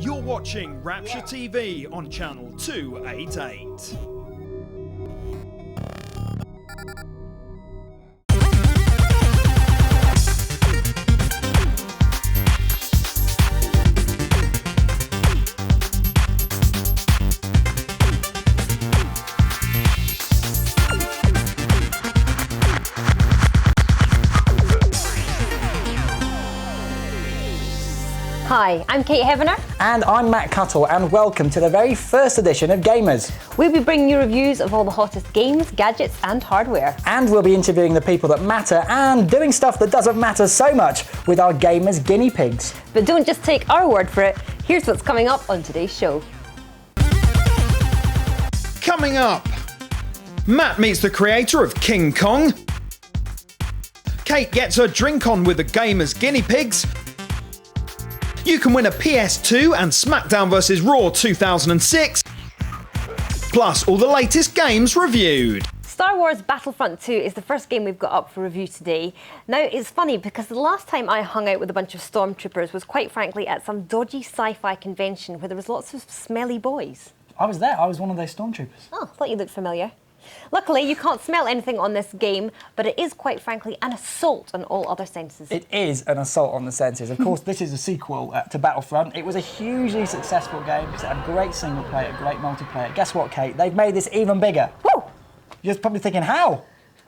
You're watching Rapture TV on channel 288. Hi, I'm Kate Heavener. And I'm Matt Cuttle, and welcome to the very first edition of Gamers. We'll be bringing you reviews of all the hottest games, gadgets and hardware. And we'll be interviewing the people that matter and doing stuff that doesn't matter so much with our Gamers guinea pigs. But don't just take our word for it. Here's what's coming up on today's show. Coming up, Matt meets the creator of King Kong. Kate gets her drink on with the Gamers guinea pigs. You can win a PS2 and SmackDown vs Raw 2006. Plus all the latest games reviewed. Star Wars Battlefront 2 is the first game we've got up for review today. Now, it's funny because the last time I hung out with a bunch of stormtroopers was quite frankly at some dodgy sci-fi convention where there was lots of smelly boys. I was there, I was one of those stormtroopers. Oh, thought you looked familiar. Luckily, you can't smell anything on this game, but it is quite frankly an assault on all other senses. It is an assault on the senses. Of course, this is a sequel to Battlefront. It was a hugely successful game because it had great single player, great multiplayer. Guess what, Kate? They've made this even bigger. Woo! You're probably thinking, how?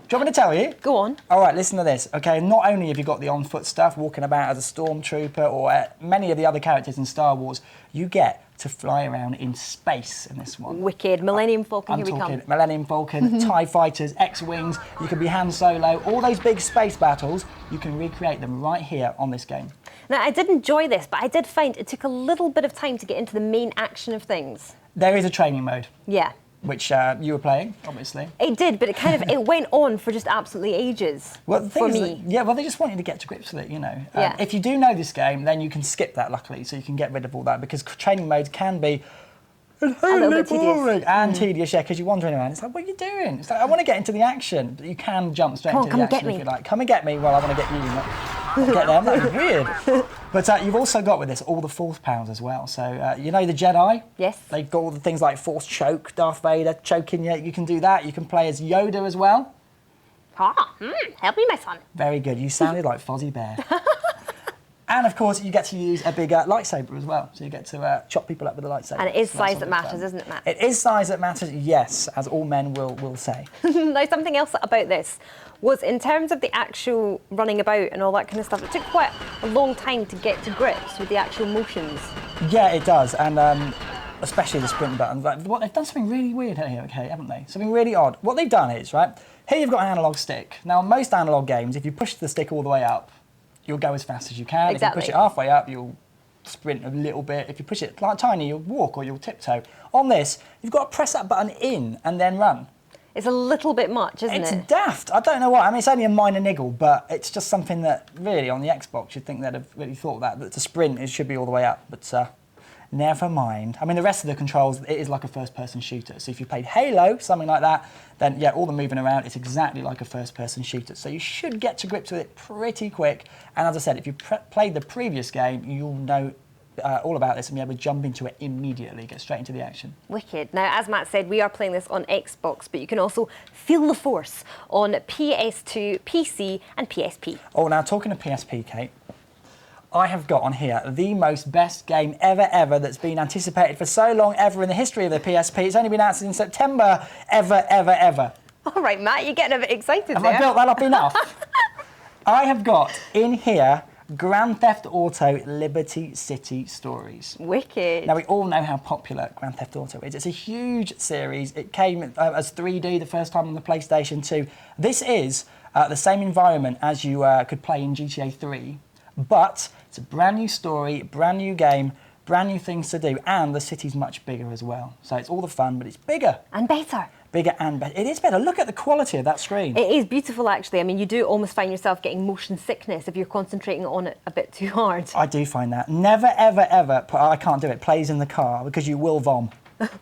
Do you want me to tell you? Go on. All right, listen to this. Okay, not only have you got the on-foot stuff, walking about as a stormtrooper, or many of the other characters in Star Wars, you get to fly around in space in this one. Wicked. Millennium Falcon, I'm here we talking come. Millennium Falcon, TIE Fighters, X-Wings, you can be Han Solo, all those big space battles, you can recreate them right here on this game. Now, I did enjoy this, but I did find it took a little bit of time to get into the main action of things. There is a training mode, Yeah. which you were playing, obviously. It did, but it went on for just absolutely ages. Well, the thing for is me. they just want you to get to grips with it, you know. Yeah. If you do know this game, then you can skip that, luckily, so you can get rid of all that, because training modes can be little bit tedious. boring and tedious, yeah, because you're wandering around. It's like, what are you doing? It's like, I want to get into the action, but you can jump straight into the action if you like. Come and get me. Well, I want to get you. Not get them. That would be weird. But you've also got with this all the Force powers as well. So you know the Jedi? Yes. They've got all the things like Force choke, Darth Vader choking you. You can do that. You can play as Yoda as well. Help me, my son. Very good. You sounded like Fozzie Bear. And of course, you get to use a bigger lightsaber as well. So you get to chop people up with a lightsaber. And it is So size that's that a bit matters, fun. isn't it, Matt? It is size that matters, yes, as all men will say. Now, something else about this was in terms of the actual running about and all that kind of stuff, it took quite a long time to get to grips with the actual motions. Yeah, it does, and especially the sprint button. Like, they've done something really weird here, okay, haven't they? Something really odd. What they've done is, right, here you've got an analog stick. Now, on most analog games, if you push the stick all the way up, you'll go as fast as you can. Exactly. If you push it halfway up, you'll sprint a little bit. If you push it like tiny, you'll walk or you'll tiptoe. On this, you've got to press that button in and then run. It's a little bit much, isn't It's it? daft. I don't know why. I mean, it's only a minor niggle, but it's just something that really on the Xbox you'd think they'd have really thought that to sprint it should be all the way up, but never mind. I mean, the rest of the controls, it is like a first-person shooter. So if you played Halo, something like that, then yeah, all the moving around, it's exactly like a first-person shooter. So you should get to grips with it pretty quick. And as I said, if you played the previous game, you'll know all about this and be able to jump into it immediately, get straight into the action. Wicked. Now, as Matt said, we are playing this on Xbox, but you can also feel the force on PS2, PC and PSP. Oh, now talking of PSP, Kate, I have got on here the most best game ever that's been anticipated for so long ever in the history of the PSP. It's only been out since September ever. All right, Matt, you're getting a bit excited Have there. I built that up enough? I have got in here Grand Theft Auto Liberty City Stories. Wicked. Now, we all know how popular Grand Theft Auto is. It's a huge series. It came as 3D the first time on the PlayStation 2. This is the same environment as you could play in GTA 3, but it's a brand new story, brand new game, brand new things to do, and the city's much bigger as well. So it's all the fun, but it's bigger. And better. Bigger and better. It is better. Look at the quality of that screen. It is beautiful, actually. I mean, you do almost find yourself getting motion sickness if you're concentrating on it a bit too hard. I do find that. Never, ever, I can't do it, plays in the car, because you will vom.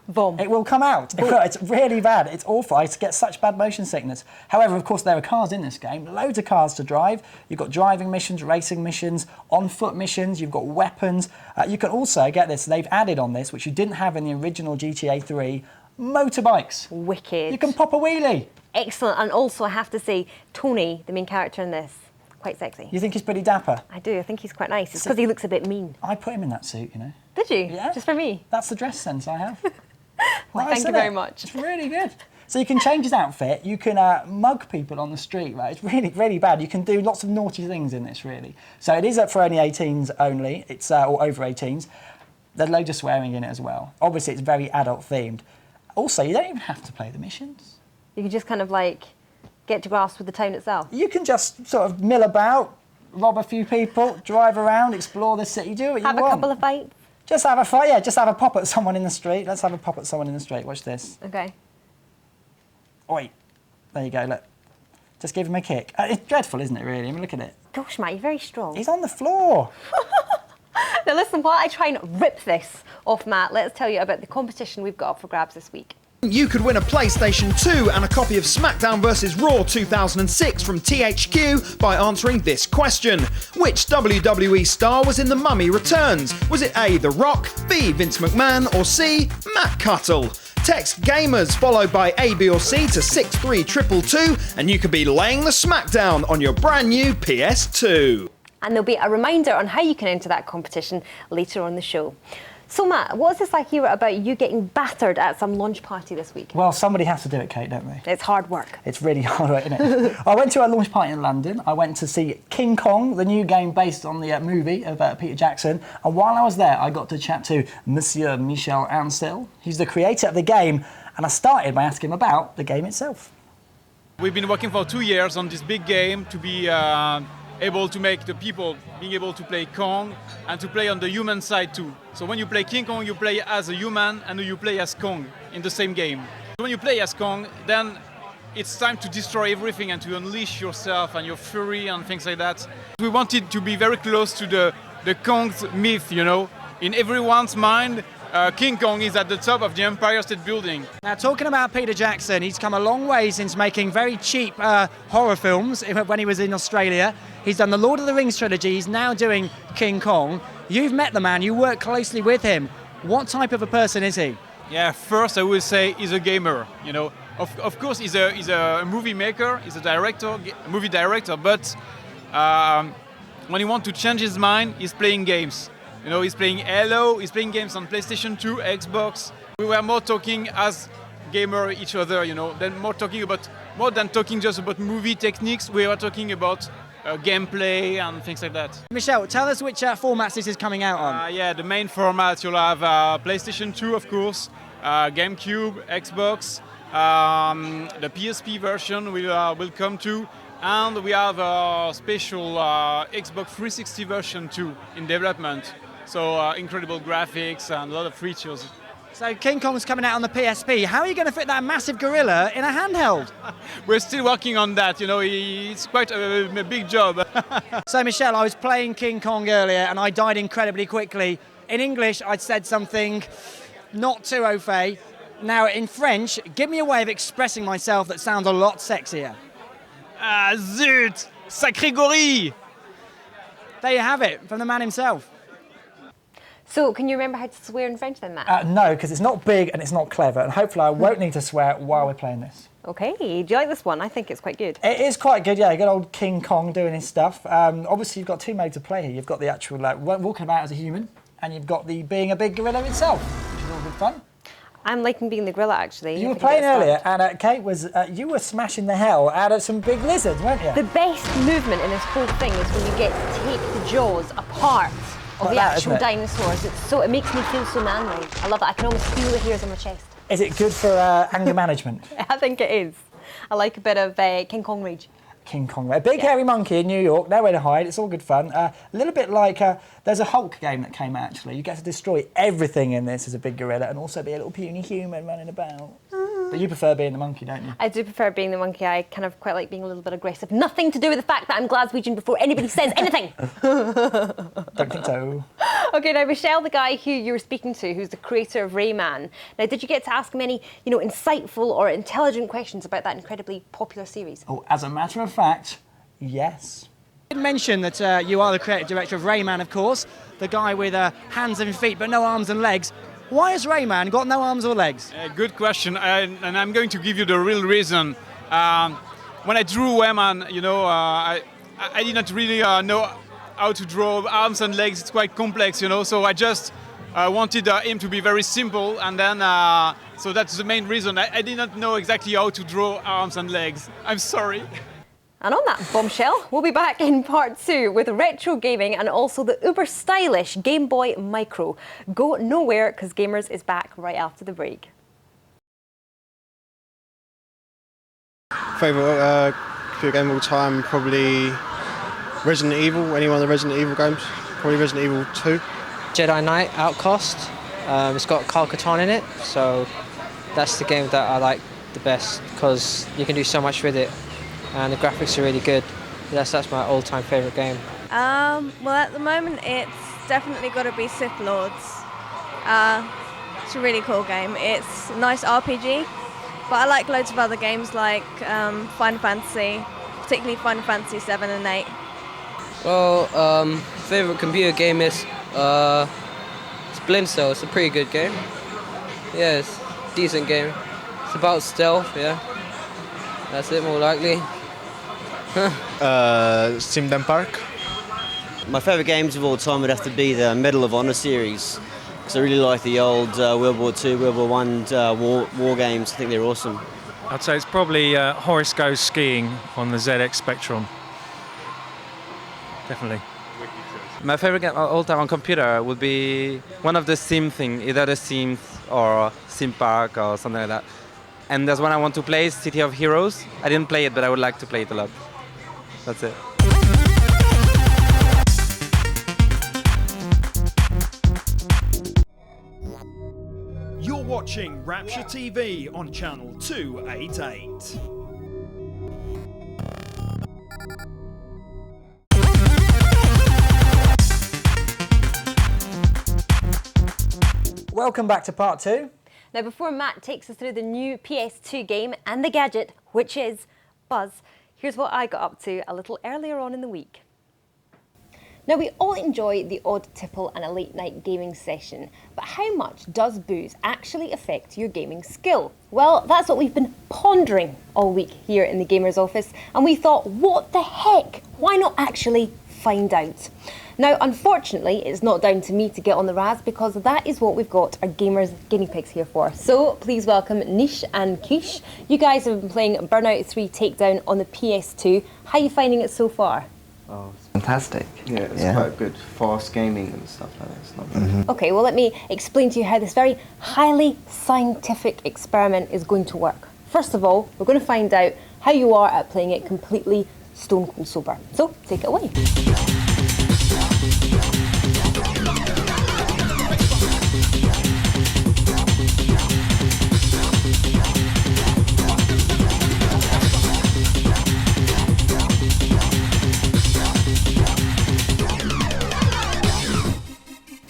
Vom. It will come out. It's really bad. It's awful. I get such bad motion sickness. However, of course, there are cars in this game. Loads of cars to drive. You've got driving missions, racing missions, on-foot missions. You've got weapons. You can also, get this, they've added on this, which you didn't have in the original GTA 3, motorbikes. Wicked. You can pop a wheelie. Excellent. And also, I have to say, Tony, the main character in this, quite sexy. You think he's pretty dapper? I do. I think he's quite nice. It's because he looks a bit mean. I put him in that suit, you know. Did you? Yeah. Just for me? That's the dress sense I have. Well, Nice, thank you isn't very it? much. It's really good. So you can change his outfit. You can mug people on the street, right? It's really, really bad. You can do lots of naughty things in this, really. So it is up for only 18s only. It's or over 18s. There's loads of swearing in it as well. Obviously, it's very adult themed. Also, you don't even have to play the missions. You can just kind of like get to grasp with the town itself. You can just sort of mill about, rob a few people, drive around, explore the city, do what you Have want. a couple of fights. Just have a fight, yeah. Just have a pop at someone in the street. Let's have a pop at someone in the street. Watch this. Okay. Oi. There you go, look. Just give him a kick. It's dreadful, isn't it, really? I mean, look at it. Gosh, Matt, you're very strong. He's on the floor. Now listen, while I try and rip this off Matt, let's tell you about the competition we've got up for grabs this week. You could win a PlayStation 2 and a copy of SmackDown vs. Raw 2006 from THQ by answering this question. Which WWE star was in The Mummy Returns? Was it A, The Rock, B, Vince McMahon, or C, Matt Cuttle? Text GAMERS followed by A, B or C to 63222 and you could be laying the smackdown on your brand new PS2. And there'll be a reminder on how you can enter that competition later on the show. So Matt, what's this I hear about you getting battered at some launch party this week? Well, somebody has to do it, Kate, don't they? It's hard work. It's really hard work, isn't it? I went to a launch party in London. I went to see King Kong, the new game based on the movie of Peter Jackson. And while I was there, I got to chat to Monsieur Michel Ancel. He's the creator of the game. And I started by asking him about the game itself. We've been working for 2 years on this big game to be able to make the people being able to play Kong and to play on the human side too. So when you play King Kong, you play as a human and you play as Kong in the same game. So when you play as Kong, then it's time to destroy everything and to unleash yourself and your fury and things like that. We wanted to be very close to the Kong's myth, you know. In everyone's mind, King Kong is at the top of the Empire State Building. Now, talking about Peter Jackson, he's come a long way since making very cheap horror films when he was in Australia. He's done the Lord of the Rings trilogy. He's now doing King Kong. You've met the man. You work closely with him. What type of a person is he? Yeah, first I would say he's a gamer. You know, of course he's a movie maker, he's a director, movie director. But when he wants to change his mind, he's playing games. You know, he's playing Halo, he's playing games on PlayStation 2, Xbox. We were more talking as gamer each other, you know, more than talking just about movie techniques. We were talking about gameplay and things like that. Michelle, tell us which formats this is coming out on. Yeah, the main format, you'll have PlayStation 2, of course, GameCube, Xbox, the PSP version will come too, and we have a special Xbox 360 version too in development. So incredible graphics and a lot of features. So King Kong's coming out on the PSP. How are you going to fit that massive gorilla in a handheld? We're still working on that, you know, it's quite a big job. So Michelle, I was playing King Kong earlier and I died incredibly quickly. In English, I'd said something not too au fait. Now in French, give me a way of expressing myself that sounds a lot sexier. Ah, zut! Sacré gorille! There you have it, from the man himself. So can you remember how to swear in French then, Matt? No, because it's not big and it's not clever, and hopefully I won't need to swear while we're playing this. Okay, do you like this one? I think it's quite good. It is quite good, yeah. Good old King Kong doing his stuff. Obviously, you've got two modes of play here. You've got the actual walking about as a human, and you've got the being a big gorilla itself, which is all good fun. I'm liking being the gorilla, actually. You were I think playing it's fun. earlier, and Kate was you were smashing the hell out of some big lizards, weren't you? The best movement in this whole thing is when you get to take the jaws apart of Like the that, actual isn't it? dinosaurs. It makes me feel so manly. I love it. I can almost feel the hairs on my chest. Is it good for anger management? I think it is. I like a bit of King Kong rage. King Kong, a big hairy monkey in New York, nowhere to hide. It's all good fun. A little bit like there's a Hulk game that came out actually. You get to destroy everything in this as a big gorilla, and also be a little puny human running about. But you prefer being the monkey, don't you? I do prefer being the monkey. I kind of quite like being a little bit aggressive. Nothing to do with the fact that I'm Glaswegian before anybody says anything. Don't think so. Okay, now Michelle, the guy who you were speaking to, who's the creator of Rayman. Now, did you get to ask him any, insightful or intelligent questions about that incredibly popular series? Oh, as a matter of fact, yes. You did mention that you are the creative director of Rayman, of course, the guy with hands and feet but no arms and legs. Why has Rayman got no arms or legs? Good question, and I'm going to give you the real reason. When I drew Rayman, I did not really know how to draw arms and legs. It's quite complex, so I just wanted him to be very simple, and then so that's the main reason. I did not know exactly how to draw arms and legs. I'm sorry. And on that bombshell, we'll be back in part 2 with retro gaming and also the uber stylish Game Boy Micro. Go nowhere, because Gamers is back right after the break. Favourite computer game of all time, probably Resident Evil. Any one of the Resident Evil games, probably Resident Evil 2. Jedi Knight Outcast. It's got Kyle Katarn in it, so that's the game that I like the best because you can do so much with it, and the graphics are really good. That's my all-time favourite game. Well, at the moment, it's definitely got to be Sith Lords. It's a really cool game. It's a nice RPG, but I like loads of other games like Final Fantasy, particularly Final Fantasy 7 and 8. Well, favourite computer game is Splinter Cell. It's a pretty good game. Yeah, it's a decent game. It's about stealth, yeah. That's it, more likely. Simden Park. My favourite games of all time would have to be the Medal of Honor series, because I really like the old World War II, World War I war games. I think they're awesome. I'd say it's probably Horace Goes Skiing on the ZX Spectrum. Definitely. My favorite game all time on computer would be one of the Sim thing, either the Sims or Sim Park or something like that. And there's one I want to play, City of Heroes. I didn't play it, but I would like to play it a lot. That's it. You're watching Rapture TV on channel 288. Welcome back to part 2. Now, before Matt takes us through the new PS2 game and the gadget, which is Buzz, here's what I got up to a little earlier on in the week. Now, we all enjoy the odd tipple and a late night gaming session, but how much does booze actually affect your gaming skill? Well, that's what we've been pondering all week here in the Gamers Office, and we thought, what the heck? Why not actually find out? Now, unfortunately, it's not down to me to get on the Raz, because that is what we've got our gamers guinea pigs here for. So please welcome Nish and Kish. You guys have been playing Burnout 3 Takedown on the PS2. How are you finding it so far? Oh, it's fantastic. Yeah, it's quite good. Fast gaming and stuff like that. It's not bad. Okay, well, let me explain to you how this very highly scientific experiment is going to work. First of all, we're going to find out how you are at playing it completely stone cold sober. So, take it away.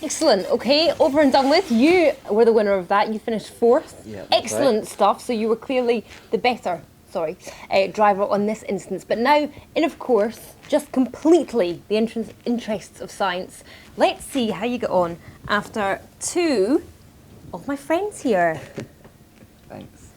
Excellent. Okay, over and done with. You were the winner of that. You finished 4th. Yeah, excellent stuff. So you were clearly the better, driver on this instance. But now, in of course, just completely the interests of science, let's see how you get on after 2 of my friends here. Thanks.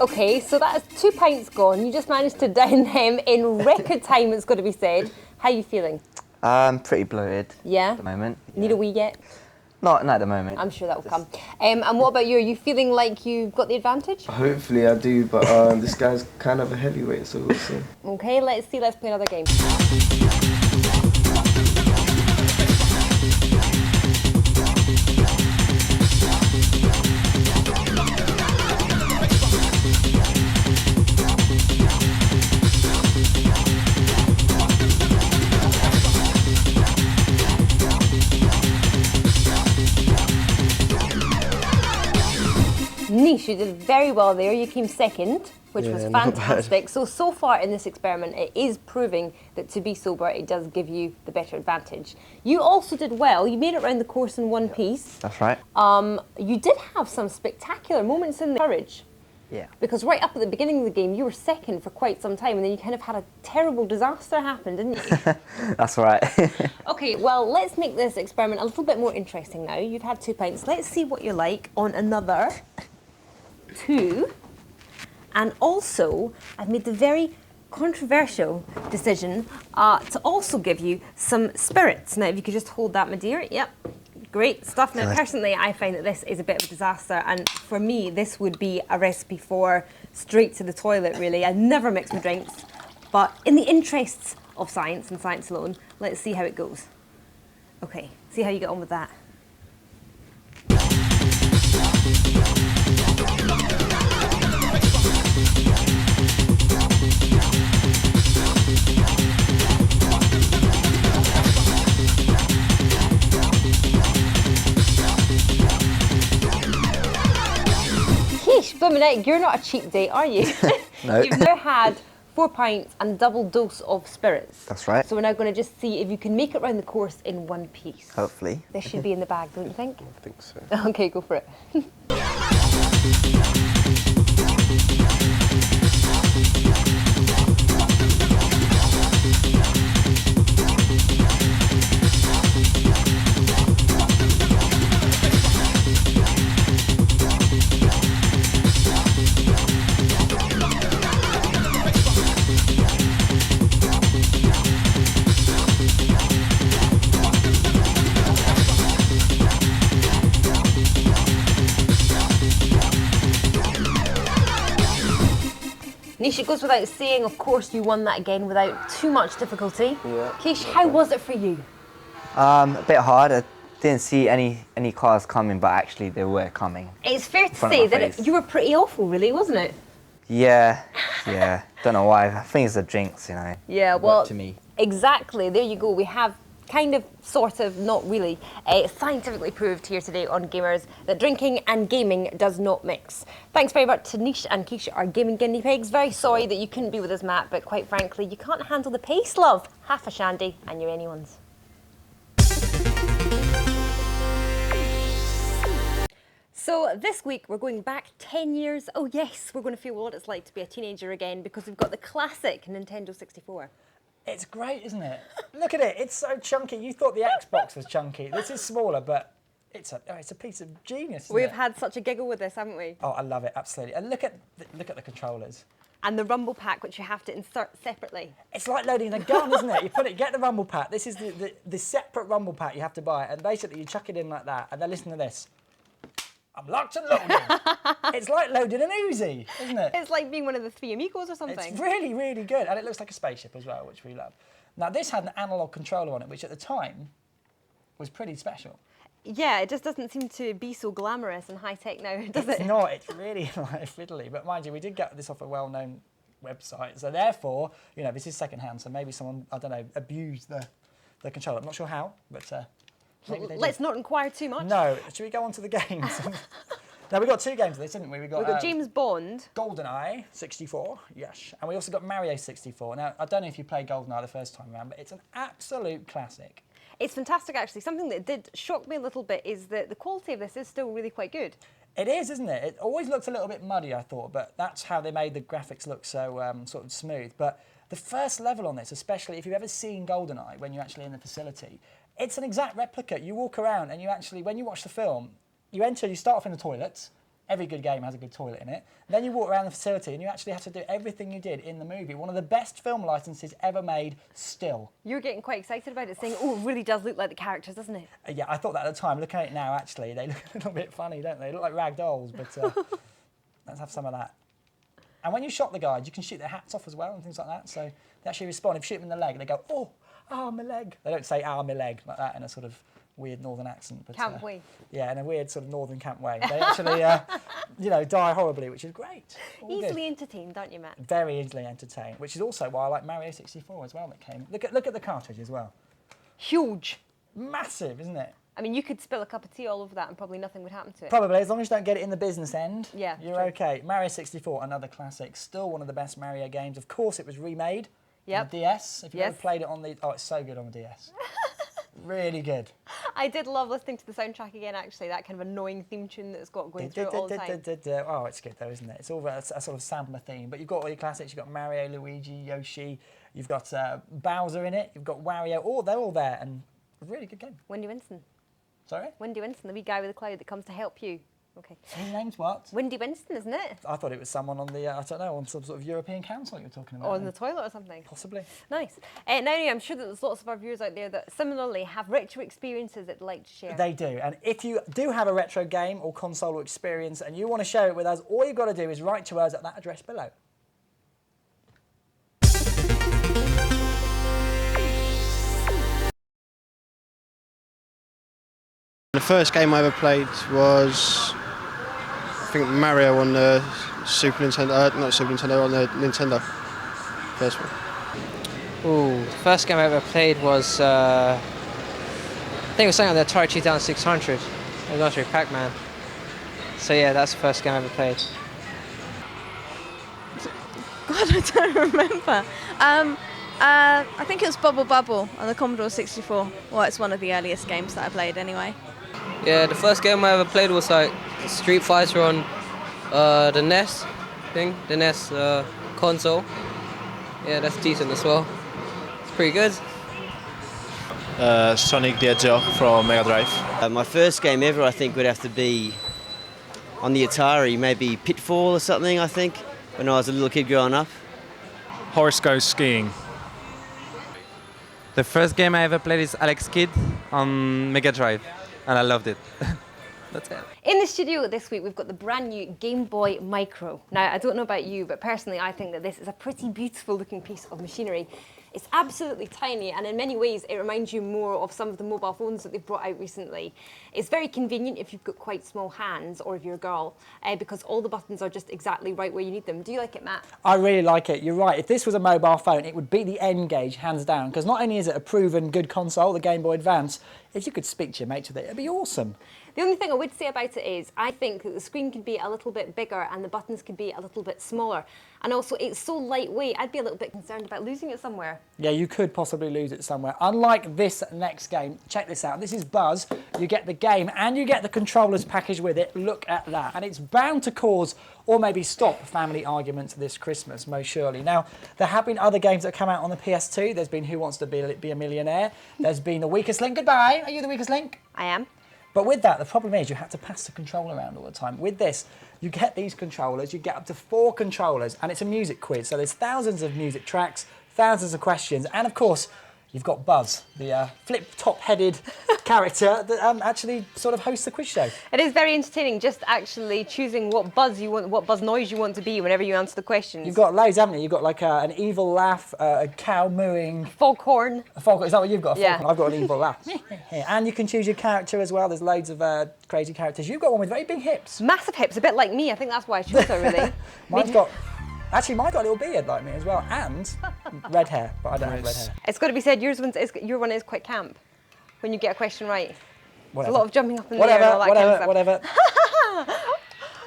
Okay, so that's 2 pints gone. You just managed to down them in record time, it's got to be said. How are you feeling? I'm pretty bloated Yeah? at the moment. Need a wee yet? Not at the moment. I'm sure that will come. And what about you? Are you feeling like you've got the advantage? Hopefully I do, but this guy's kind of a heavyweight, so we'll see. Okay, let's see. Let's play another game. Nish, you did very well there. You came second, which was Yeah, not bad. fantastic. So far in this experiment, it is proving that to be sober, it does give you the better advantage. You also did well. You made it around the course in one piece. That's right. You did have some spectacular moments in the courage. Yeah. Because right up at the beginning of the game, you were second for quite some time, and then you kind of had a terrible disaster happen, didn't you? That's right. Okay, well, let's make this experiment a little bit more interesting now. You've had 2 pints. Let's see what you're like on another 2. And also, I've made the very controversial decision to also give you some spirits. Now, if you could just hold that, my dear. Yep. Great stuff. Now, personally, I find that this is a bit of a disaster, and for me, this would be a recipe for straight to the toilet, really. I never mix my drinks, but in the interests of science and science alone, let's see how it goes. Okay, see how you get on with that. Blumenite, you're not a cheap date, are you? No. You've now had 4 pints and a double dose of spirits. That's right. So we're now going to just see if you can make it round the course in one piece. Hopefully. This should be in the bag, don't you think? I think so. Okay, go for it. Nish, it goes without saying, of course, you won that again without too much difficulty. Yeah. Keish, how was it for you? A bit hard. I didn't see any cars coming, but actually they were coming. It's fair to front of say my that face. you were pretty awful, really, wasn't it? Yeah. Don't know why. I think it's the drinks, Yeah, well, to me. Exactly. There you go. We have kind of, sort of, not really, scientifically proved here today on Gamers that drinking and gaming does not mix. Thanks very much to Nish and Keisha, our gaming guinea pigs. Very sorry that you couldn't be with us, Matt, but quite frankly, you can't handle the pace, love. Half a shandy and you're anyone's. So this week we're going back 10 years. Oh yes, we're going to feel what it's like to be a teenager again because we've got the classic Nintendo 64. It's great, isn't it? Look at it. It's so chunky. You thought the Xbox was chunky. This is smaller, but it's a piece of genius. Isn't We've it? had such a giggle with this, haven't we? Oh, I love it absolutely. And look at the controllers. And the rumble pack, which you have to insert separately. It's like loading a gun, isn't it? You get the rumble pack. This is the separate rumble pack you have to buy, and basically you chuck it in like that, and then listen to this. I'm locked and loaded. It's like loading an Uzi, isn't it? It's like being one of the Three Amigos or something. It's really, really good. And it looks like a spaceship as well, which we love. Now, this had an analog controller on it, which at the time was pretty special. Yeah, it just doesn't seem to be so glamorous and high-tech now, does it? It's not. It's really like fiddly. But mind you, we did get this off a well-known website. So therefore, this is second-hand. So maybe someone, I don't know, abused the controller. I'm not sure how, but... Let's not inquire too much. No, should we go on to the games? Now, we got 2 games of this, didn't we? We got James Bond. GoldenEye 64, yes. And we also got Mario 64. Now, I don't know if you played GoldenEye the first time around, but it's an absolute classic. It's fantastic, actually. Something that did shock me a little bit is that the quality of this is still really quite good. It is, isn't it? It always looks a little bit muddy, I thought, but that's how they made the graphics look so sort of smooth. But the first level on this, especially if you've ever seen GoldenEye when you're actually in the facility, it's an exact replica. You walk around and you actually, when you watch the film, you start off in the toilets. Every good game has a good toilet in it. Then you walk around the facility and you actually have to do everything you did in the movie. One of the best film licenses ever made still. You're getting quite excited about it, saying, oh, it really does look like the characters, doesn't it? Yeah, I thought that at the time. Looking at it now, actually, they look a little bit funny, don't they? They look like rag dolls, but let's have some of that. And when you shot the guys, you can shoot their hats off as well and things like that. So they actually respond. If you shoot them in the leg, they go, oh, my leg. They don't say, my leg, like that in a sort of weird northern accent. But, camp way. Yeah, in a weird sort of northern camp way. They actually, die horribly, which is great. All easily good. entertained, don't you, Matt? Very easily entertained, which is also why I like Mario 64 as well that came. Look at the cartridge as well. Huge. Massive, isn't it? I mean, you could spill a cup of tea all over that and probably nothing would happen to it. Probably, as long as you don't get it in the business end, Yeah, you're true. okay. Mario 64, another classic, still one of the best Mario games. Of course, it was remade on the DS. If you ever played it on the... Oh, it's so good on the DS. Really good. I did love listening to the soundtrack again, actually, that kind of annoying theme tune that's got going through it all the time. Oh, it's good though, isn't it? It's all a sort of Samba theme. But you've got all your classics. You've got Mario, Luigi, Yoshi. You've got Bowser in it. You've got Wario. Oh, they're all there. And a really good game. Wendy Winston. Sorry? Wendy Winston, the wee guy with the cloud that comes to help you. Okay. His name's what? Wendy Winston, isn't it? I thought it was someone on the, I don't know, on some sort of European Council you were talking about. Or in the toilet or something. Possibly. Nice. Now, I'm sure that there's lots of our viewers out there that similarly have retro experiences that they'd like to share. They do. And if you do have a retro game or console or experience and you want to share it with us, all you've got to do is write to us at that address below. The first game I ever played was, I think, Mario on the Super Nintendo, not Super Nintendo, on the Nintendo. First one. Ooh, the first game I ever played was, I think it was something on the Atari 2600. It was actually Pac-Man. So yeah, that's the first game I ever played. God, I don't remember. I think it was Bubble Bubble on the Commodore 64. Well, it's one of the earliest games that I played anyway. Yeah, the first game I ever played was like Street Fighter on the NES thing, the NES console. Yeah, that's decent as well. It's pretty good. Sonic the Hedgehog from Mega Drive. My first game ever, I think, would have to be on the Atari, maybe Pitfall or something, I think, when I was a little kid growing up. Horace Goes Skiing. The first game I ever played is Alex Kidd on Mega Drive, and I loved it. That's it. In the studio this week, we've got the brand new Game Boy Micro. Now, I don't know about you, but personally, I think that this is a pretty beautiful looking piece of machinery. It's absolutely tiny, and in many ways, it reminds you more of some of the mobile phones that they've brought out recently. It's very convenient if you've got quite small hands, or if you're a girl, because all the buttons are just exactly right where you need them. Do you like it, Matt? I really like it. You're right. If this was a mobile phone, it would beat the N-Gage hands down, because not only is it a proven good console, the Game Boy Advance, if you could speak to your mates with it, it'd be awesome. The only thing I would say about it is I think that the screen could be a little bit bigger and the buttons could be a little bit smaller. And also, it's so lightweight, I'd be a little bit concerned about losing it somewhere. Yeah, you could possibly lose it somewhere. Unlike this next game, check this out. This is Buzz. You get the game and you get the controllers package with it. Look at that. And it's bound to cause or maybe stop family arguments this Christmas, most surely. Now, there have been other games that come out on the PS2. There's been Who Wants to Be a Millionaire? There's been The Weakest Link. Goodbye. Are you the weakest link? I am. But with that, the problem is you have to pass the controller around all the time. With this, you get these controllers, you get up to 4 controllers, and it's a music quiz. So there's thousands of music tracks, thousands of questions, and of course, you've got Buzz, the flip-top-headed character that actually sort of hosts the quiz show. It is very entertaining, just actually choosing what buzz you want, what buzz noise you want to be whenever you answer the questions. You've got loads, haven't you? You've got like an evil laugh, a cow mooing. Foghorn. A foghorn. Is that what you've got? A Yeah. foghorn. I've got an evil laugh. And you can choose your character as well. There's loads of crazy characters. You've got one with very big hips. Massive hips, a bit like me. I think that's why I chose her, really. Mine's got a little beard like me as well, and red hair, but I don't have red hair. It's got to be said, your one is quite camp when you get a question right. Whatever. There's a lot of jumping up in the air and all that kind of stuff. Whatever.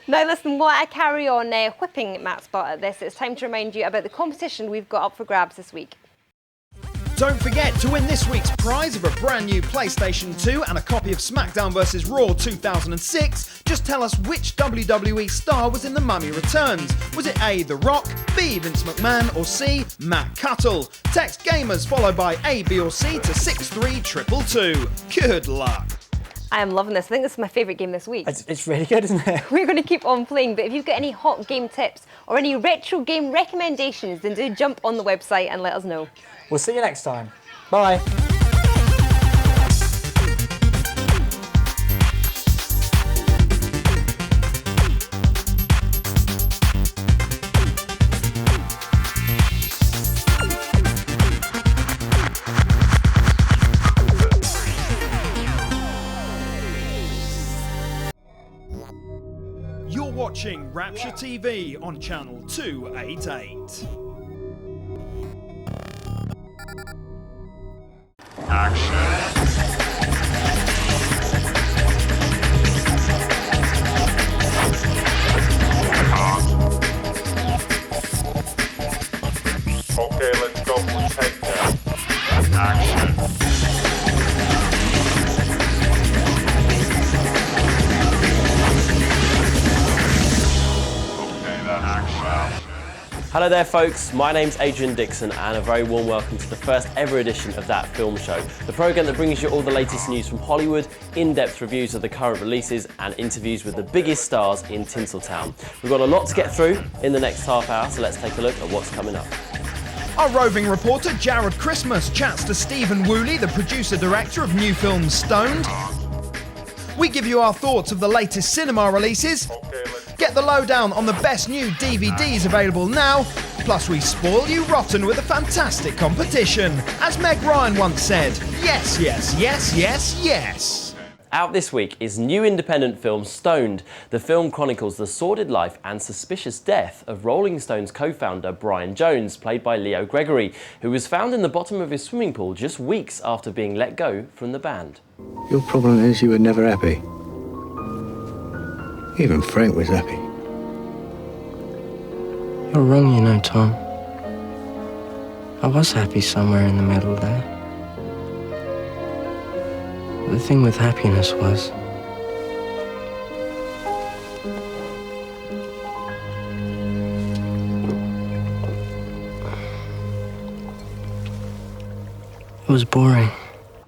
Now listen, while I carry on whipping Matt's butt at this, it's time to remind you about the competition we've got up for grabs this week. Don't forget to win this week's prize of a brand new PlayStation 2 and a copy of SmackDown vs. Raw 2006. Just tell us which WWE star was in The Mummy Returns. Was it A, The Rock, B, Vince McMahon, or C, Matt Cuttle? Text GAMERS followed by A, B or C to 63222. Good luck. I am loving this. I think this is my favourite game this week. It's really good, isn't it? We're going to keep on playing, but if you've got any hot game tips or any retro game recommendations, then do jump on the website and let us know. We'll see you next time. Bye. You're watching Rapture TV on channel 288. Action. Hello there folks, my name's Adrian Dixon and a very warm welcome to the first ever edition of That Film Show, the programme that brings you all the latest news from Hollywood, in-depth reviews of the current releases and interviews with the biggest stars in Tinseltown. We've got a lot to get through in the next half hour, so let's take a look at what's coming up. Our roving reporter Jared Christmas chats to Stephen Woolley, the producer-director of new film Stoned. We give you our thoughts of the latest cinema releases. Get the lowdown on the best new DVDs available now. Plus we spoil you rotten with a fantastic competition. As Meg Ryan once said, yes, yes, yes, yes, yes. Out this week is new independent film Stoned. The film chronicles the sordid life and suspicious death of Rolling Stones co-founder Brian Jones, played by Leo Gregory, who was found in the bottom of his swimming pool just weeks after being let go from the band. Your problem is you were never happy. Even Frank was happy. You're wrong, you know, Tom. I was happy somewhere in the middle there. The thing with happiness was, it was boring.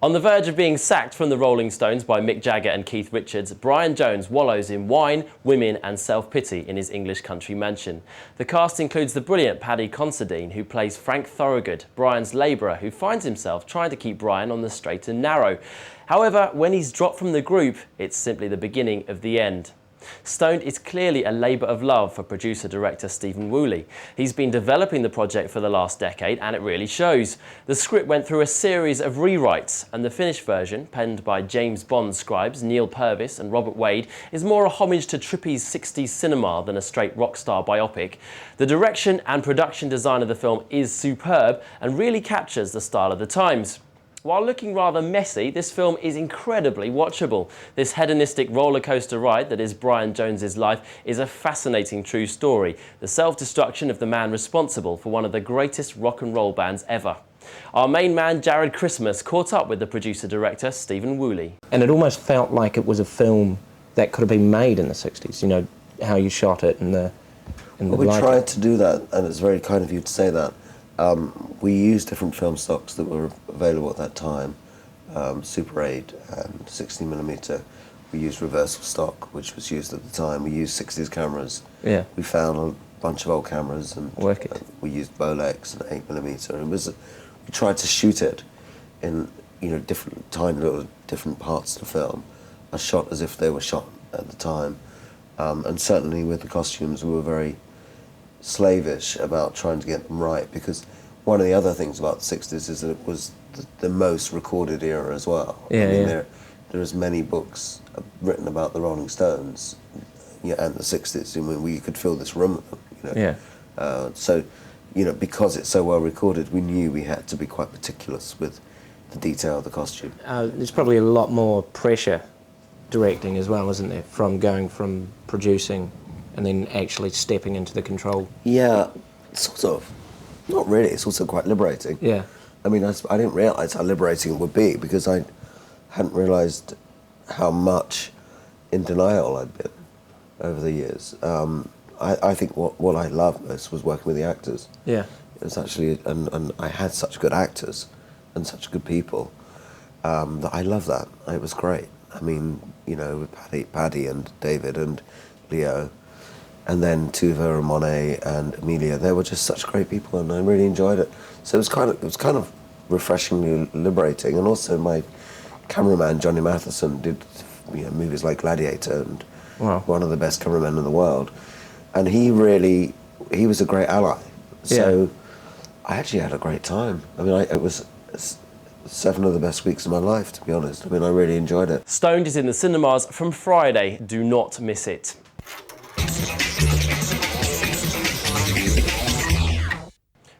On the verge of being sacked from the Rolling Stones by Mick Jagger and Keith Richards, Brian Jones wallows in wine, women and self-pity in his English country mansion. The cast includes the brilliant Paddy Considine, who plays Frank Thorogood, Brian's labourer who finds himself trying to keep Brian on the straight and narrow. However, when he's dropped from the group, it's simply the beginning of the end. Stoned is clearly a labour of love for producer-director Stephen Woolley. He's been developing the project for the last decade and it really shows. The script went through a series of rewrites and the finished version, penned by James Bond scribes Neil Purvis and Robert Wade, is more a homage to trippy's 60s cinema than a straight rock star biopic. The direction and production design of the film is superb and really captures the style of the times. While looking rather messy, this film is incredibly watchable. This hedonistic roller coaster ride that is Brian Jones's life is a fascinating true story, the self-destruction of the man responsible for one of the greatest rock and roll bands ever. Our main man, Jared Christmas, caught up with the producer-director, Stephen Woolley. And it almost felt like it was a film that could have been made in the 60s, you know, how you shot it and the Well, we tried to do that, and it's very kind of you to say that. We used different film stocks that were available at that time, Super 8 and 16mm. We used reversal stock, which was used at the time. We used 60s cameras. Yeah. We found a bunch of old cameras and we used Bolex and 8mm. It was, we tried to shoot it in, you know, different tiny little different parts of the film, shot as if they were shot at the time. And certainly with the costumes, we were very slavish about trying to get them right, because one of the other things about the 60s is that it was the most recorded era as well. Yeah, I mean, yeah. There is many books written about the Rolling Stones, yeah, and the 60s. I mean, we could fill this room with them, you know. Yeah. So, you know, because it's so well recorded, we knew we had to be quite meticulous with the detail of the costume. There's probably a lot more pressure directing as well, isn't there, from going from producing and then actually stepping into the control? Yeah, sort of. Not really, it's also quite liberating. Yeah. I mean, I didn't realise how liberating it would be, because I hadn't realised how much in denial I'd been over the years. I think what I loved most was working with the actors. Yeah. It was actually, and I had such good actors and such good people that I loved that. It was great. I mean, you know, with Paddy and David and Leo, and then Tuva and Monet and Amelia, they were just such great people, and I really enjoyed it. So it was kind of refreshingly liberating. And also my cameraman Johnny Matheson did, you know, movies like Gladiator and one of the best cameramen in the world, and he was a great ally. So I actually had a great time. I mean, it was 7 of the best weeks of my life, to be honest. I mean, I really enjoyed it. Stoned is in the cinemas from Friday. Do not miss it.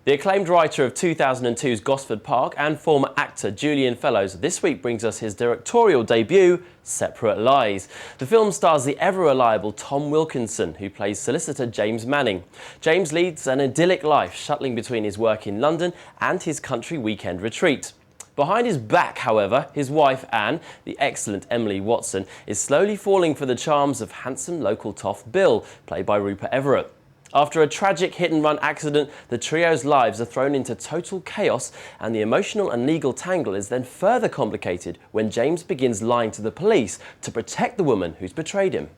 The acclaimed writer of 2002's Gosford Park and former actor Julian Fellowes this week brings us his directorial debut, Separate Lies. The film stars the ever-reliable Tom Wilkinson, who plays solicitor James Manning. James leads an idyllic life, shuttling between his work in London and his country weekend retreat. Behind his back, however, his wife Anne, the excellent Emily Watson, is slowly falling for the charms of handsome local toff Bill, played by Rupert Everett. After a tragic hit-and-run accident, the trio's lives are thrown into total chaos, and the emotional and legal tangle is then further complicated when James begins lying to the police to protect the woman who's betrayed him.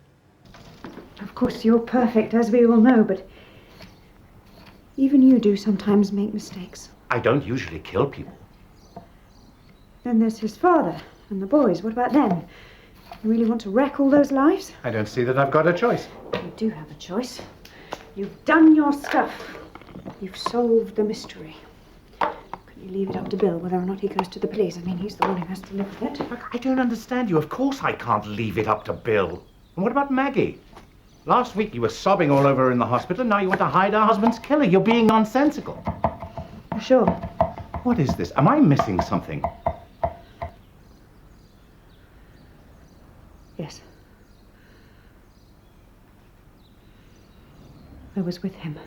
Of course, you're perfect, as we all know, but even you do sometimes make mistakes. I don't usually kill people. Then there's his father and the boys. What about them? You really want to wreck all those lives? I don't see that I've got a choice. You do have a choice. You've done your stuff. You've solved the mystery. Can you leave it up to Bill whether or not he goes to the police? I mean, he's the one who has to live with it. Look, I don't understand you. Of course I can't leave it up to Bill. And what about Maggie? Last week you were sobbing all over her in the hospital, and now you want to hide our husband's killer. You're being nonsensical. Sure. What is this? Am I missing something? Yes. I was with him.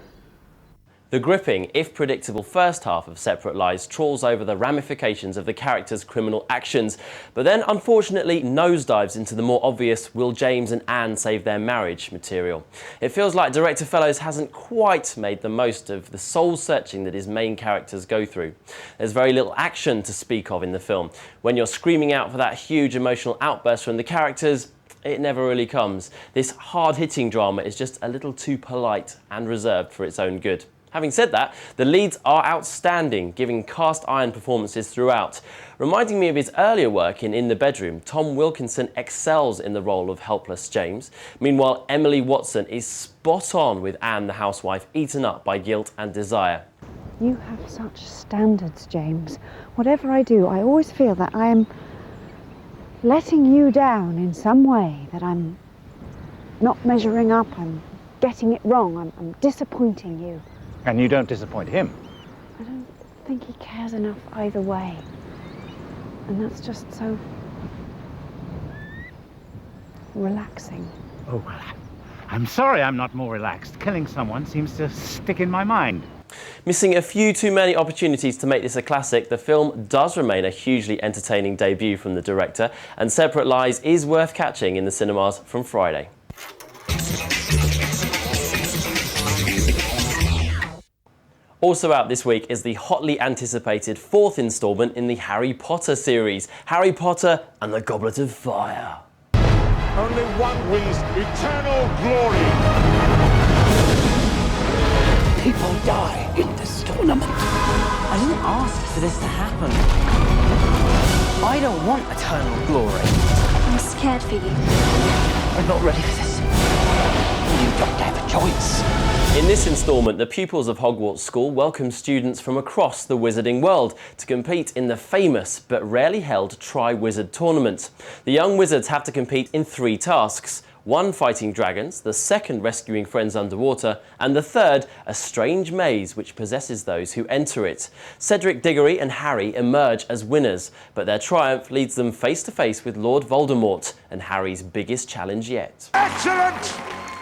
The gripping, if predictable, first half of Separate Lies trawls over the ramifications of the characters' criminal actions, but then unfortunately nosedives into the more obvious will James and Anne save their marriage material. It feels like director Fellows hasn't quite made the most of the soul-searching that his main characters go through. There's very little action to speak of in the film. When you're screaming out for that huge emotional outburst from the characters, it never really comes. This hard-hitting drama is just a little too polite and reserved for its own good. Having said that, the leads are outstanding, giving cast-iron performances throughout. Reminding me of his earlier work in the Bedroom, Tom Wilkinson excels in the role of helpless James. Meanwhile, Emily Watson is spot on with Anne the housewife, eaten up by guilt and desire. You have such standards, James. Whatever I do, I always feel that I am letting you down in some way, that I'm not measuring up, I'm getting it wrong, I'm disappointing you. And you don't disappoint him. I don't think he cares enough either way. And that's just so relaxing. Oh, well, I'm sorry I'm not more relaxed. Killing someone seems to stick in my mind. Missing a few too many opportunities to make this a classic, the film does remain a hugely entertaining debut from the director, and Separate Lies is worth catching in the cinemas from Friday. Also out this week is the hotly anticipated fourth instalment in the Harry Potter series, Harry Potter and the Goblet of Fire. Only one wins eternal glory. People die in this tournament. I didn't ask for this to happen. I don't want eternal glory. I'm scared for you. I'm not ready for this. You don't have a choice. In this instalment, the pupils of Hogwarts School welcome students from across the wizarding world to compete in the famous but rarely held Tri-Wizard tournament. The young wizards have to compete in 3 tasks. One fighting dragons, the second rescuing friends underwater, and the third a strange maze which possesses those who enter it. Cedric Diggory and Harry emerge as winners, but their triumph leads them face to face with Lord Voldemort and Harry's biggest challenge yet. Excellent!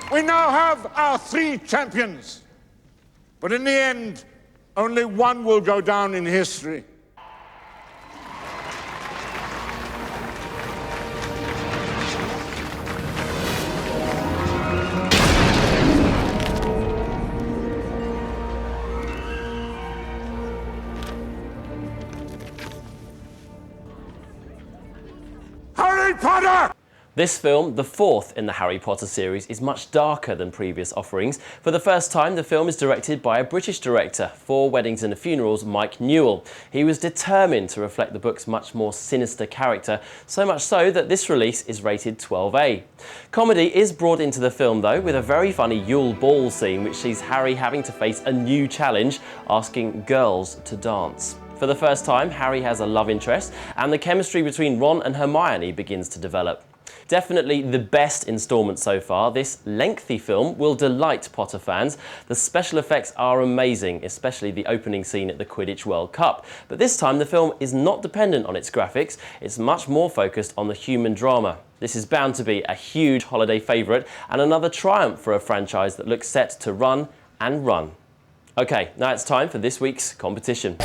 We now have our 3 champions. But in the end, only one will go down in history. Harry Potter! This film, the fourth in the Harry Potter series, is much darker than previous offerings. For the first time, the film is directed by a British director, For Weddings and Funerals' Mike Newell. He was determined to reflect the book's much more sinister character, so much so that this release is rated 12A. Comedy is brought into the film, though, with a very funny Yule Ball scene which sees Harry having to face a new challenge, asking girls to dance. For the first time, Harry has a love interest, and the chemistry between Ron and Hermione begins to develop. Definitely the best instalment so far, this lengthy film will delight Potter fans. The special effects are amazing, especially the opening scene at the Quidditch World Cup. But this time the film is not dependent on its graphics, it's much more focused on the human drama. This is bound to be a huge holiday favourite and another triumph for a franchise that looks set to run and run. Okay, now it's time for this week's competition.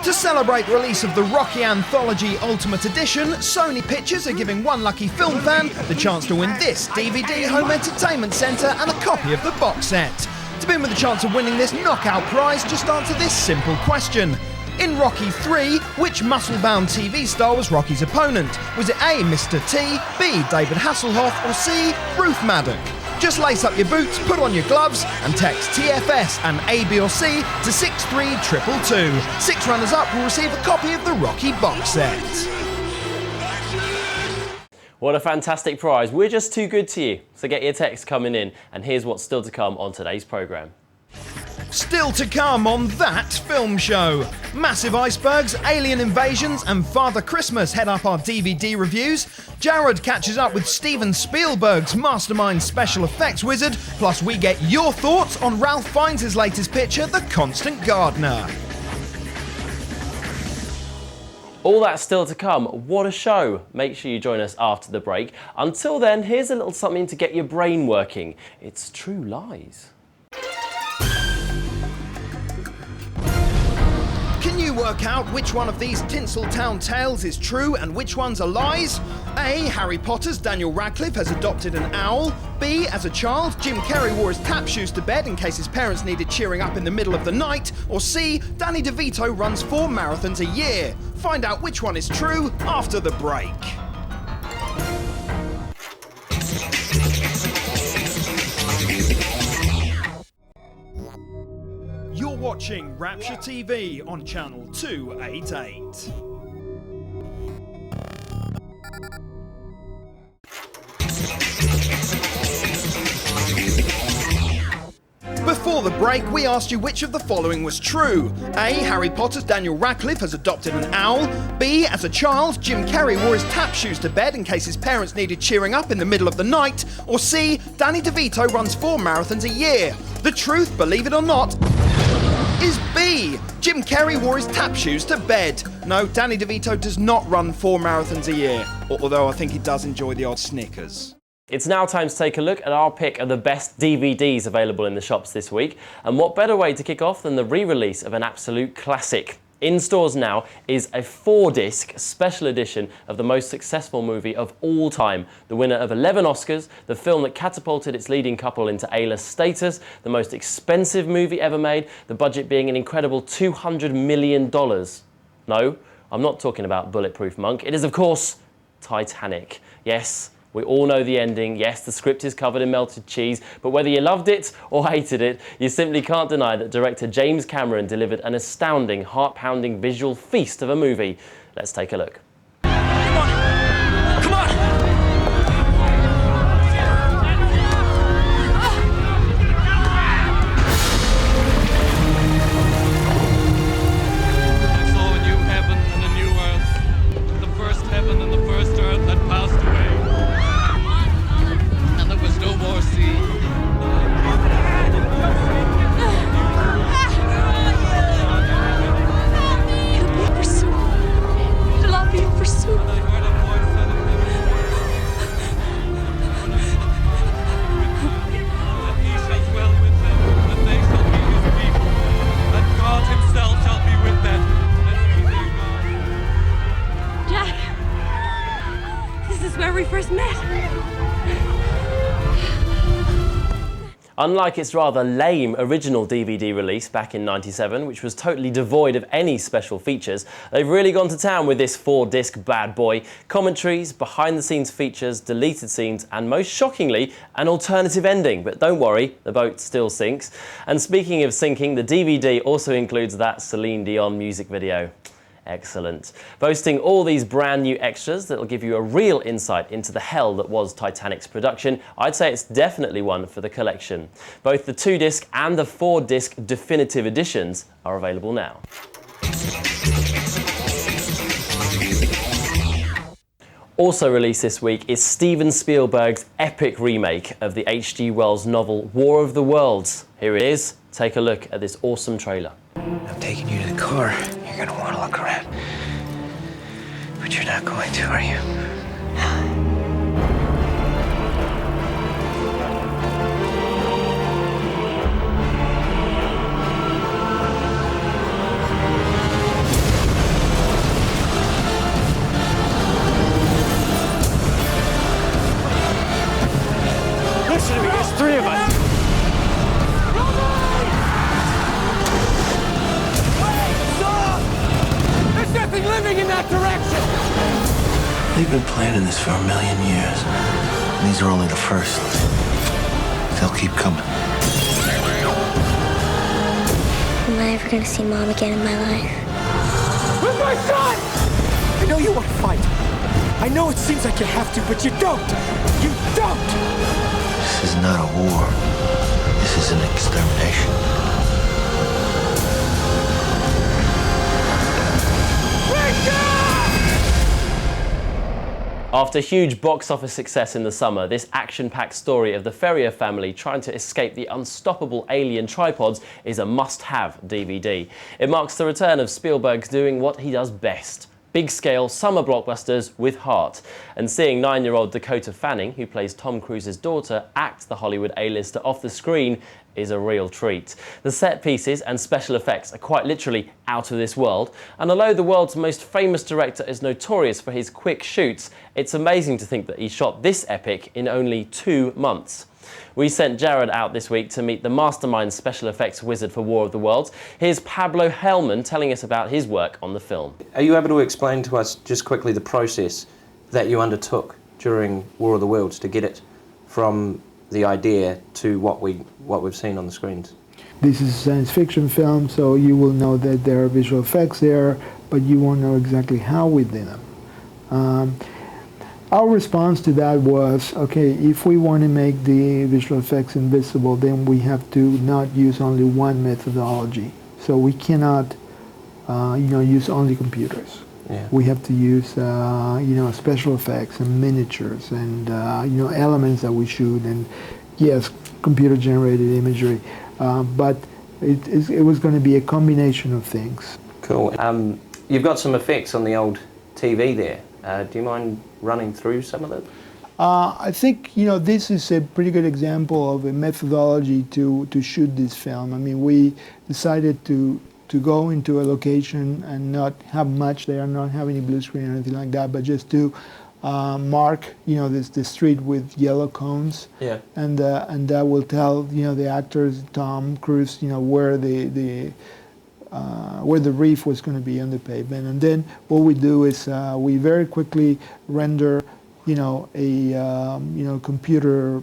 To celebrate the release of the Rocky Anthology Ultimate Edition, Sony Pictures are giving one lucky film fan the chance to win this DVD home entertainment centre and a copy of the box set. To begin with the chance of winning this knockout prize, just answer this simple question. In Rocky 3, which muscle-bound TV star was Rocky's opponent? Was it A, Mr. T, B, David Hasselhoff, or C, Ruth Maddock? Just lace up your boots, put on your gloves, and text TFS and A, B or C to 63222. 6 runners-up will receive a copy of the Rocky box set. What a fantastic prize. We're just too good to you. So get your text coming in, and here's what's still to come on today's programme. Still to come on That Film Show. Massive icebergs, alien invasions and Father Christmas head up our DVD reviews. Jared catches up with Steven Spielberg's mastermind special effects wizard. Plus we get your thoughts on Ralph Fiennes' latest picture, The Constant Gardener. All that's still to come. What a show. Make sure you join us after the break. Until then, here's a little something to get your brain working. It's True Lies. Can you work out which one of these Tinseltown tales is true and which ones are lies? A. Harry Potter's Daniel Radcliffe has adopted an owl. B. As a child, Jim Carrey wore his tap shoes to bed in case his parents needed cheering up in the middle of the night. Or C. Danny DeVito runs 4 marathons a year. Find out which one is true after the break. You're watching Rapture TV on channel 288. Before the break, we asked you which of the following was true. A. Harry Potter's Daniel Radcliffe has adopted an owl. B. As a child, Jim Carrey wore his tap shoes to bed in case his parents needed cheering up in the middle of the night. Or C. Danny DeVito runs 4 marathons a year. The truth, believe it or not, is B. Jim Carrey wore his tap shoes to bed. No, Danny DeVito does not run 4 marathons a year, although I think he does enjoy the odd Snickers. It's now time to take a look at our pick of the best DVDs available in the shops this week. And what better way to kick off than the re-release of an absolute classic? In stores now is a 4-disc special edition of the most successful movie of all time, the winner of 11 Oscars, the film that catapulted its leading couple into A-list status, the most expensive movie ever made, the budget being an incredible $200 million. No, I'm not talking about Bulletproof Monk. It is, of course, Titanic. Yes, we all know the ending. Yes, the script is covered in melted cheese, but whether you loved it or hated it, you simply can't deny that director James Cameron delivered an astounding, heart-pounding visual feast of a movie. Let's take a look. Unlike its rather lame original DVD release back in '97, which was totally devoid of any special features, they've really gone to town with this 4-disc bad boy. Commentaries, behind-the-scenes features, deleted scenes, and most shockingly, an alternative ending. But don't worry, the boat still sinks. And speaking of sinking, the DVD also includes that Celine Dion music video. Excellent. Boasting all these brand new extras that'll give you a real insight into the hell that was Titanic's production, I'd say it's definitely one for the collection. Both the 2-disc and the 4-disc definitive editions are available now. Also released this week is Steven Spielberg's epic remake of the H.G. Wells novel War of the Worlds. Here it is. Take a look at this awesome trailer. I'm taking you to the car. You're gonna want to look around. But you're not going to, are you? 3 of us. There's nothing living in that direction! They've been planning this for 1,000,000 years. And these are only the first. They'll keep coming. Am I ever gonna see Mom again in my life? Where's my son? I know you want to fight. I know it seems like you have to, but you don't. You don't! This is not a war. This is an extermination. After huge box office success in the summer, this action-packed story of the Ferrier family trying to escape the unstoppable alien tripods is a must-have DVD. It marks the return of Spielberg doing what he does best: big-scale summer blockbusters with heart. And seeing 9-year-old Dakota Fanning, who plays Tom Cruise's daughter, act the Hollywood A-lister off the screen is a real treat. The set pieces and special effects are quite literally out of this world, and although the world's most famous director is notorious for his quick shoots, it's amazing to think that he shot this epic in only 2 months. We sent Jared out this week to meet the mastermind special effects wizard for War of the Worlds. Here's Pablo Hellman telling us about his work on the film. Are you able to explain to us just quickly the process that you undertook during War of the Worlds to get it from the idea to what we've seen on the screens? This is a science fiction film, so you will know that there are visual effects there, but you won't know exactly how we did them. Our response to that was, okay, if we want to make the visual effects invisible, then we have to not use only one methodology. So we cannot, use only computers. Yeah. We have to use, special effects and miniatures and, elements that we shoot, and yes, computer-generated imagery. But it was going to be a combination of things. Cool. You've got some effects on the old TV there. Do you mind running through some of them? I think this is a pretty good example of a methodology to shoot this film. I mean, we decided to go into a location and not have much there, not have any blue screen or anything like that, but just to mark the street with yellow cones. Yeah. And that will tell the actors, Tom Cruise, where the reef was going to be on the pavement. And then what we do is we very quickly render a computer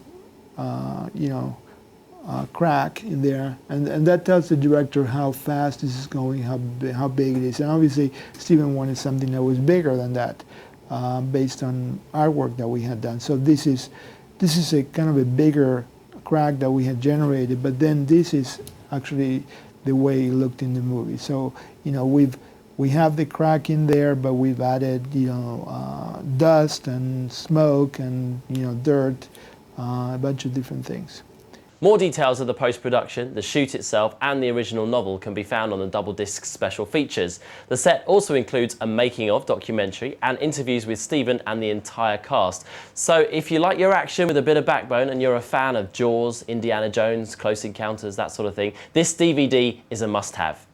crack in there, and that tells the director how fast this is going, how big it is. And obviously Steven wanted something that was bigger than that, based on artwork that we had done. So this is a kind of a bigger crack that we had generated, but then this is actually the way it looked in the movie. So we have the crack in there, but we've added dust and smoke and dirt, a bunch of different things. More details of the post-production, the shoot itself and the original novel can be found on the Double Disc special features. The set also includes a making-of documentary and interviews with Steven and the entire cast. So if you like your action with a bit of backbone and you're a fan of Jaws, Indiana Jones, Close Encounters, that sort of thing, this DVD is a must-have.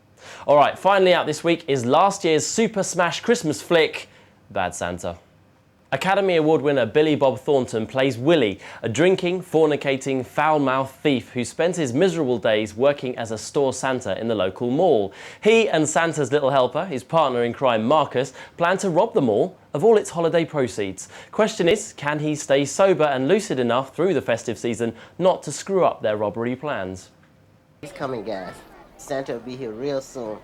Alright, finally out this week is last year's Super Smash Christmas flick, Bad Santa. Academy Award winner Billy Bob Thornton plays Willie, a drinking, fornicating, foul-mouthed thief who spends his miserable days working as a store Santa in the local mall. He and Santa's little helper, his partner in crime Marcus, plan to rob the mall of all its holiday proceeds. Question is, can he stay sober and lucid enough through the festive season not to screw up their robbery plans? He's coming, guys. Santa will be here real soon.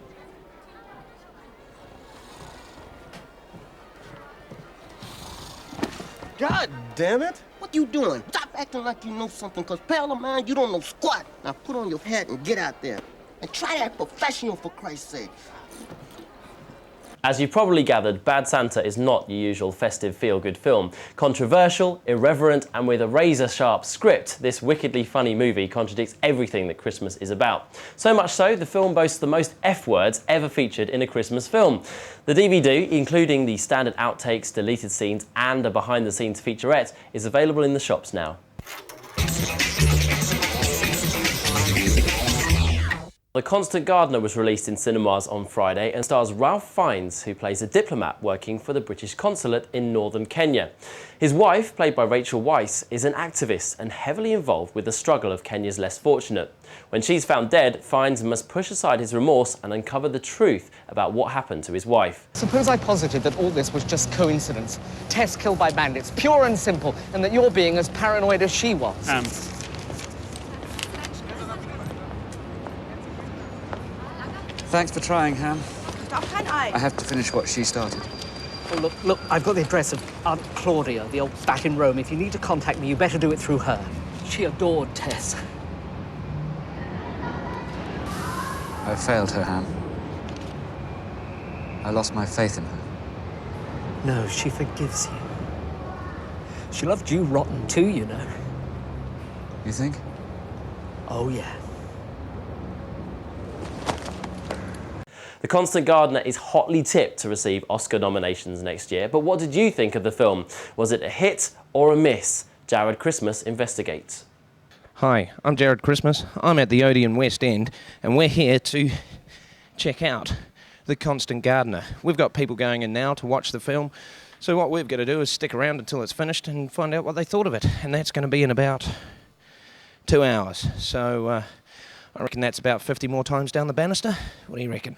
God damn it! What you doing? Stop acting like you know something, cause pal of mine, you don't know squat. Now put on your hat and get out there. And try to act professional, for Christ's sake. As you've probably gathered, Bad Santa is not your usual festive feel-good film. Controversial, irreverent, and with a razor-sharp script, this wickedly funny movie contradicts everything that Christmas is about. So much so, the film boasts the most F-words ever featured in a Christmas film. The DVD, including the standard outtakes, deleted scenes, and a behind-the-scenes featurette, is available in the shops now. The Constant Gardener was released in cinemas on Friday and stars Ralph Fiennes, who plays a diplomat working for the British consulate in northern Kenya. His wife, played by Rachel Weisz, is an activist and heavily involved with the struggle of Kenya's less fortunate. When she's found dead, Fiennes must push aside his remorse and uncover the truth about what happened to his wife. Suppose I posited that all this was just coincidence. Tess killed by bandits, pure and simple, and that you're being as paranoid as she was. Thanks for trying, Ham. I I have to finish what she started. Oh, look, I've got the address of Aunt Claudia, the old bat in Rome. If you need to contact me, you better do it through her. She adored Tess. I failed her, Ham. I lost my faith in her. No, she forgives you. She loved you rotten too, you know. You think? Oh, yeah. The Constant Gardener is hotly tipped to receive Oscar nominations next year, but what did you think of the film? Was it a hit or a miss? Jared Christmas investigates. Hi, I'm Jared Christmas. I'm at the Odeon West End, and we're here to check out The Constant Gardener. We've got people going in now to watch the film, so what we've got to do is stick around until it's finished and find out what they thought of it, and that's going to be in about 2 hours. So I reckon that's about 50 more times down the banister. What do you reckon?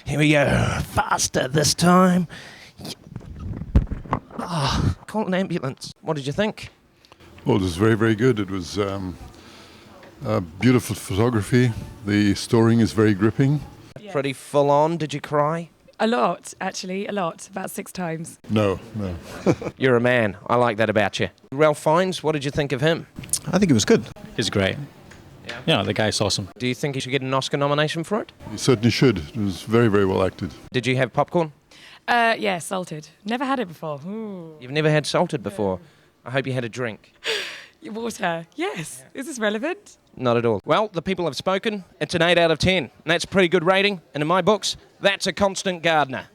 Here we go. Faster this time. Oh, call an ambulance. What did you think? Well, it was very, very good. It was beautiful photography. The storying is very gripping. Yeah. Pretty full on. Did you cry? A lot, actually, a lot. About 6 times. No. You're a man. I like that about you. Ralph Fiennes, what did you think of him? I think it was good. He's great. Yeah, the guy's awesome. Do you think he should get an Oscar nomination for it? He certainly should. It was very, very well acted. Did you have popcorn? Yeah, salted. Never had it before. Ooh. You've never had salted before? I hope you had a drink. Water. Yes. Is this relevant? Not at all. Well, the people have spoken. It's an 8 out of 10. And that's a pretty good rating. And in my books, that's a Constant Gardener.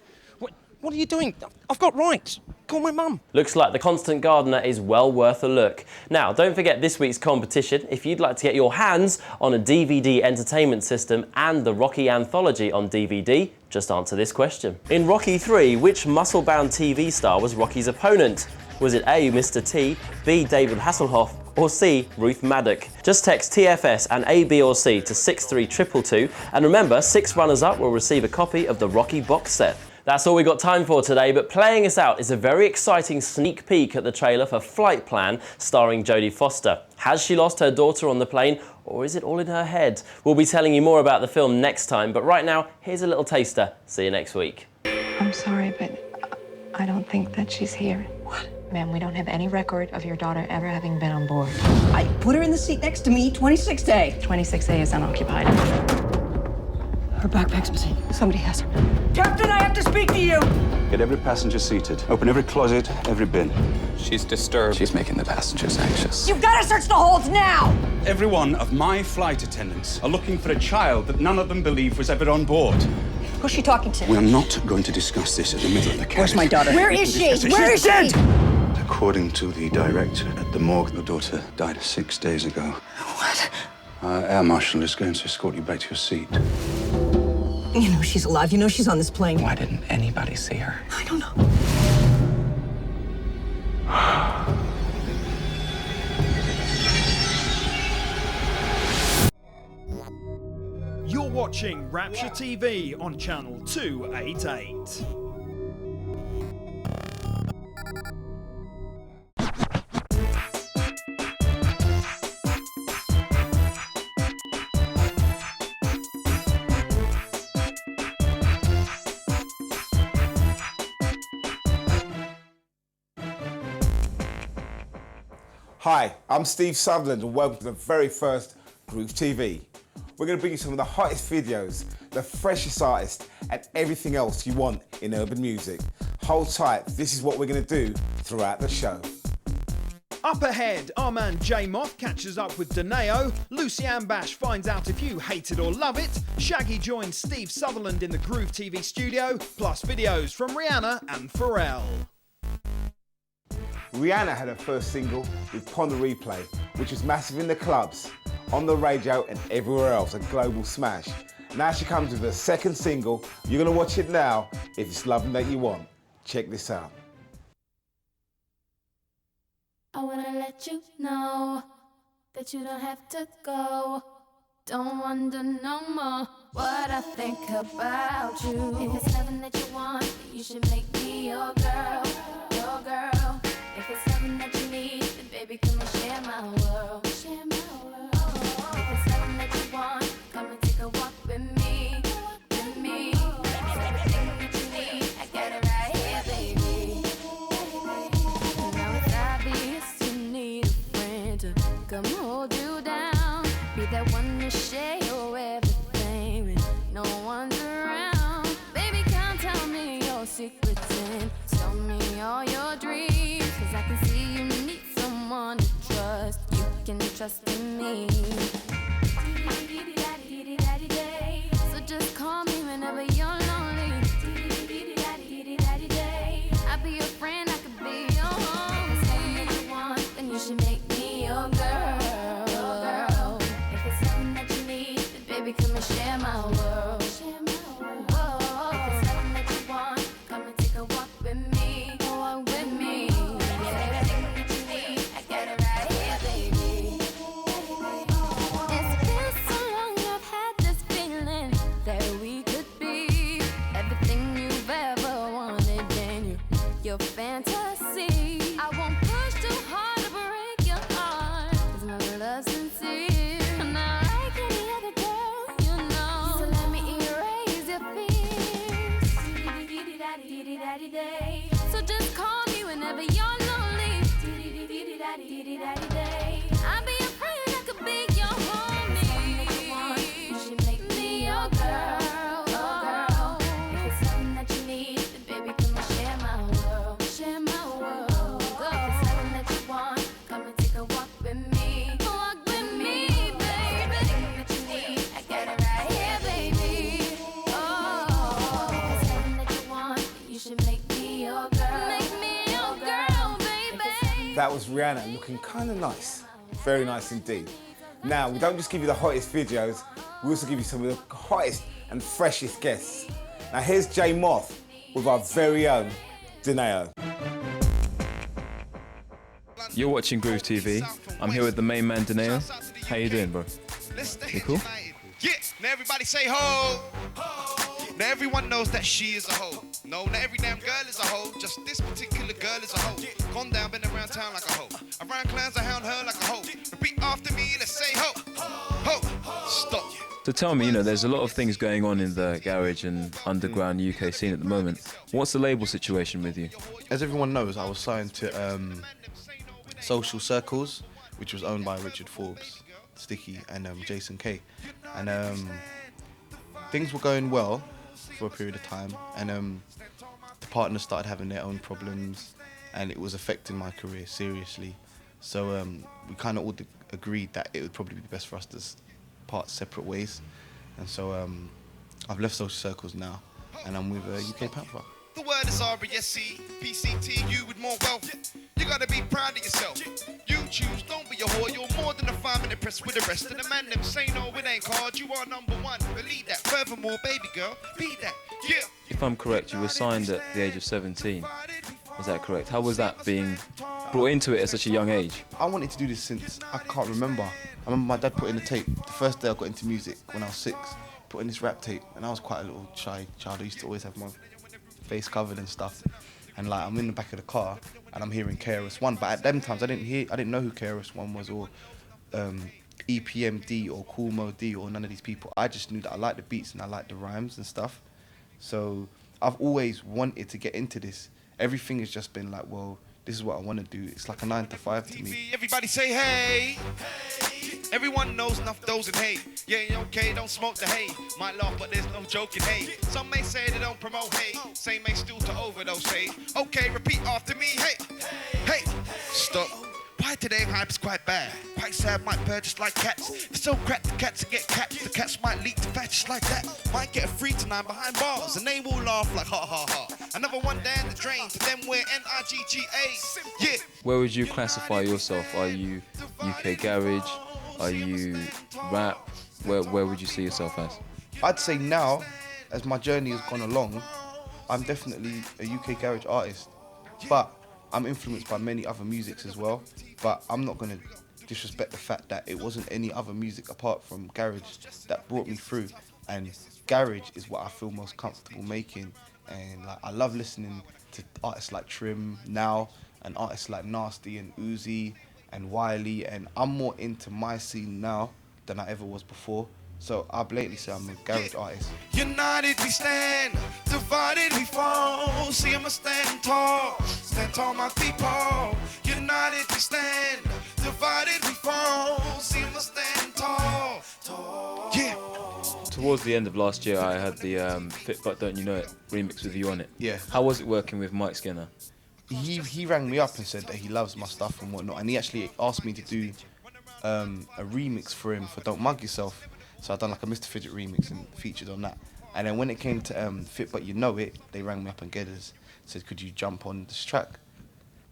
What are you doing? I've got rights. Call my mum. Looks like The Constant Gardener is well worth a look. Now, don't forget this week's competition. If you'd like to get your hands on a DVD entertainment system and the Rocky Anthology on DVD, just answer this question. In Rocky 3, which muscle-bound TV star was Rocky's opponent? Was it A, Mr. T, B, David Hasselhoff, or C, Ruth Maddock? Just text TFS and A, B or C to 63222, and remember, 6 runners-up will receive a copy of the Rocky box set. That's all we got time for today, but playing us out is a very exciting sneak peek at the trailer for Flight Plan, starring Jodie Foster. Has she lost her daughter on the plane, or is it all in her head? We'll be telling you more about the film next time, but right now, here's a little taster. See you next week. I'm sorry, but I don't think that she's here. What? Ma'am, we don't have any record of your daughter ever having been on board. I put her in the seat next to me, 26A. 26A is unoccupied. Her backpack's missing. Somebody has her. Captain, I have to speak to you! Get every passenger seated. Open every closet, every bin. She's disturbed. She's making the passengers anxious. You've got to search the holds now! Every one of my flight attendants are looking for a child that none of them believe was ever on board. Who's she talking to? We're not going to discuss this in the middle of the carriage. Where's my daughter? Where is she? Where is she? According to the director at the morgue, your daughter died 6 days ago. What? Air Marshal is going to escort you back to your seat. You know she's alive. You know she's on this plane. Why didn't anybody see her? I don't know. You're watching Rapture TV on channel 288. Hi, I'm Steve Sutherland and welcome to the very first Groove TV. We're going to bring you some of the hottest videos, the freshest artists and everything else you want in urban music. Hold tight, this is what we're going to do throughout the show. Up ahead, our man J Moth catches up with Deneo, Lucy Ambash finds out if you hate it or love it, Shaggy joins Steve Sutherland in the Groove TV studio, plus videos from Rihanna and Pharrell. Rihanna had her first single with Pon the Replay, which was massive in the clubs. on the radio and everywhere else, a global smash. Now she comes with her second single. You're gonna watch it now. If it's loving that you want, check this out. I wanna let you know that you don't have to go. Don't wonder no more what I think about you. If it's something that you want, you should make me your girl, your girl. If it's something that you need, then baby, come and share my world, share my world. If it's something that you want, come and take a walk with me, with me. It's everything that you need, I got it right here, baby. Now it's obvious you need a friend to come hold you down. Be that one to share your everything when no one's around. Baby, come tell me your secrets and tell me all your dreams. Cause I can see you need someone to trust. You can trust in me. So just call me whenever you're lonely. I'll be your friend, I could be your home. If it's something that you want, then you should make me your girl. If it's something that you need, then baby, come and share my world. Whoa. If it's something that you want, come and take a walk with me. Walk with me. Yeah, everything that you need, I got it right here, baby. It's been so long, I've had this feeling that we could be everything you've ever wanted in your fantasy. I won't push too hard to break your heart, cause my love's sincere. I'm not like any other girl, you know. So let me erase your fears. So just call me whenever you're lonely. I'll be your friend, I could be your homie. You should make me your girl, girl. If it's something that you need, then baby, come and share my world, share my world. If it's something that you want, come and take a walk with me, walk with me, baby. Everything that you need, I got it right here, baby. Oh, if it's something that you want, you should make me your girl, make me your girl, baby. That was Rihanna looking kind of nice. Very nice indeed. Now, we don't just give you the hottest videos, we also give you some of the hottest and freshest guests. Now here's Jay Moth with our very own Deneo. You're watching Groove TV. I'm here with the main man, Deneo. How you doing, bro? You cool? Yeah, now everybody say ho. Now everyone knows that she is a hoe. No, not every damn girl is a hoe. Just this particular girl is a hoe. Gone down, been around town like a hoe. Around clans, I hound her like a hoe. Repeat after me, let's say ho. Ho. Stop. So tell me, there's a lot of things going on in the garage and underground UK scene at the moment. What's the label situation with you? As everyone knows, I was signed to Social Circles, which was owned by Richard Forbes, Sticky, and Jason K. And things were going well for a period of time, and the partners started having their own problems, and it was affecting my career seriously. So we kind of all agreed that it would probably be best for us to part separate ways, and so I've left Social Circles now, and I'm with UK Panther. The word is R-E-S-C, PCT, you with more wealth. You gotta be proud of yourself. You choose, don't be a whore. You're more than a 5-minute press with the rest of the man. Them say no, it ain't hard. You are number one. Believe that. Furthermore, baby girl, be that. Yeah. If I'm correct, you were signed at the age of 17. Is that correct? How was that being brought into it at such a young age? I wanted to do this since I can't remember. I remember my dad put in a tape. The first day I got into music when I was 6, put in this rap tape, and I was quite a little shy child. I used to always have my face covered and stuff. And like I'm in the back of the car and I'm hearing KRS-One, but at them times I didn't know who KRS-One was, or EPMD or Cool Mo D or none of these people. I just knew that I liked the beats and I liked the rhymes and stuff. So I've always wanted to get into this. Everything has just been like, well, this is what I want to do. It's like a 9 to 5 to me. Everybody say hey. Everyone knows enough those and hey. Yeah, okay, don't smoke the hay. Might laugh, but there's no joking, hey. Some may say they don't promote hay. Same may still to overdose, hey. Okay, repeat after me, hey. Hey, stop. Why today hype's quite bad? Quite sad, might purr just like cats. It's so crap, the cats will get catched. The cats might leak to fat just like that. Might get a free tonight behind bars, and they will laugh like ha ha ha. Another one down the drain, to them we're NIGGA. Yeah. Where would you classify yourself? Are you UK garage, Are you rap? Where would you see yourself as? I'd say now, as my journey has gone along, I'm definitely a UK garage artist. But I'm influenced by many other musics as well. But I'm not going to disrespect the fact that it wasn't any other music apart from garage that brought me through. And garage is what I feel most comfortable making. And like, I love listening to artists like Trim now, and artists like Nasty and Uzi and Wiley. And I'm more into my scene now than I ever was before. So I blatantly say I'm a garage artist. United we stand, divided we fall. See, I'ma stand tall my people. United we stand, divided we fall. See, I'ma stand tall. Yeah. Towards the end of last year, I had the Fit But Don't You Know It remix with you on it. Yeah. How was it working with Mike Skinner? He rang me up and said that he loves my stuff and whatnot, and he actually asked me to do a remix for him for Don't Mug Yourself. So I done like a Mr. Fidget remix and featured on that. And then when it came to Fit But You Know It, they rang me up and Gedders said, could you jump on this track?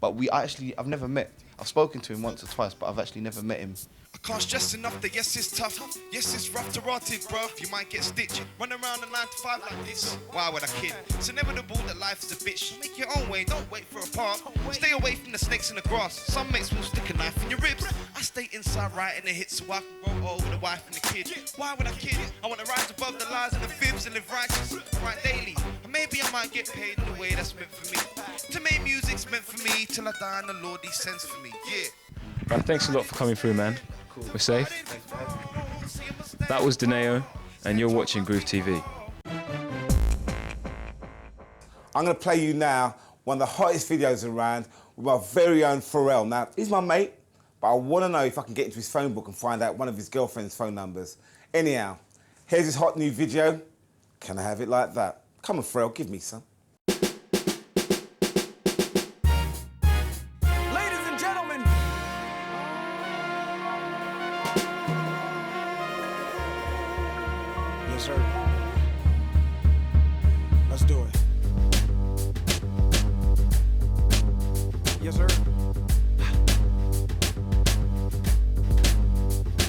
But I've never met, I've spoken to him once or twice, but I've actually never met him. I can't stress enough that yes, it's tough. Yes, it's rough to rotted, bruv. You might get stitched. Run around a 9 to 5 like this. Why would I kid? It's inevitable that life is a bitch. Make your own way, don't wait for a part. Stay away from the snakes in the grass. Some mates will stick a knife in your ribs. I stay inside writing the hits so I can grow old with a wife and a kid. Why would I kid? I want to rise above the lies and the fibs and live righteous, right daily. And maybe I might get paid in the way that's meant for me. To make music's meant for me till I die and the Lord descends for me. Yeah. Right, thanks a lot for coming through, man. Cool. We're safe. That was Deneo, and you're watching Groove TV. I'm going to play you now one of the hottest videos around with my very own Pharrell. Now, he's my mate, but I want to know if I can get into his phone book and find out one of his girlfriend's phone numbers. Anyhow, here's his hot new video. Can I have it like that? Come on, Pharrell, give me some. Yes, sir. Let's do it. Yes, sir.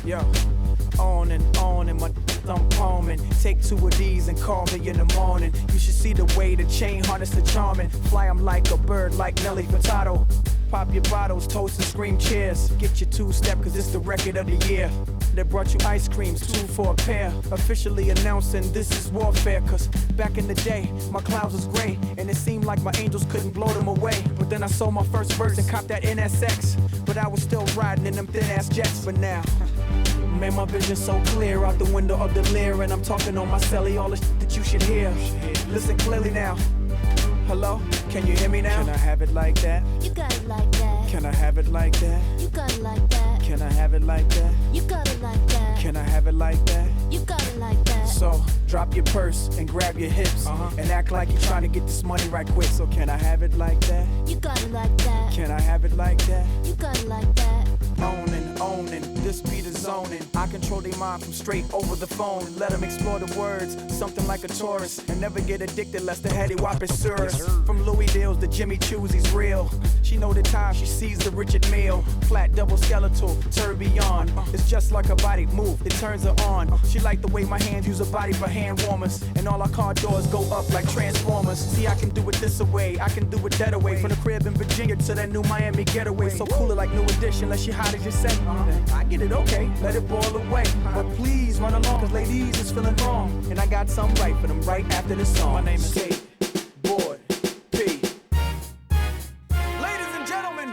Yo, on and my thumb palming. Take 2 of these and call me in the morning. You should see the way the chain harness the charming. Fly 'em like a bird, like Nelly Furtado. Pop your bottles, toast and scream cheers. Get your 2-step, cause it's the record of the year. They brought you ice creams, 2 for a pair. Officially announcing this is warfare. Cause back in the day, my clouds was gray. And it seemed like my angels couldn't blow them away. But then I sold my first verse and copped that NSX. But I was still riding in them thin ass jets. But now, man, my vision so clear out the window of the Lear. And I'm talking on my celly, all the shit that you should hear. Listen clearly now. Hello? Can you hear me now? Can I have it like that? You got it like that. Can I have it like that? You got it like that. Can I have it like that? You got it like that. Can I have it like that? You got it like that. So, drop your purse and grab your hips. And act like you're trying to get this money right quick. So can I have it like that? You got it like that. Can I have it like that? You got it like that. Owning, this beat is zoning. I control their mind from straight over the phone. Let them explore the words, something like a tourist. And never get addicted lest the heady whop is serious. From Louis Deals to Jimmy Choo's, he's real. She know the time she sees the Richard Mille. Flat double skeletal, tourbillon. It's just like a body move, it turns her on. She like the way my hands use her body for hand warmers. And all our car doors go up like Transformers. See, I can do it this away, I can do it that away. From the crib in Virginia to that new Miami getaway. So cool it like New Edition, unless she hot as you say. I get it, okay, let it boil away. But please run along, cause ladies is feeling wrong. And I got something right for them right after this song. My name is Kate Boy P. Ladies and gentlemen.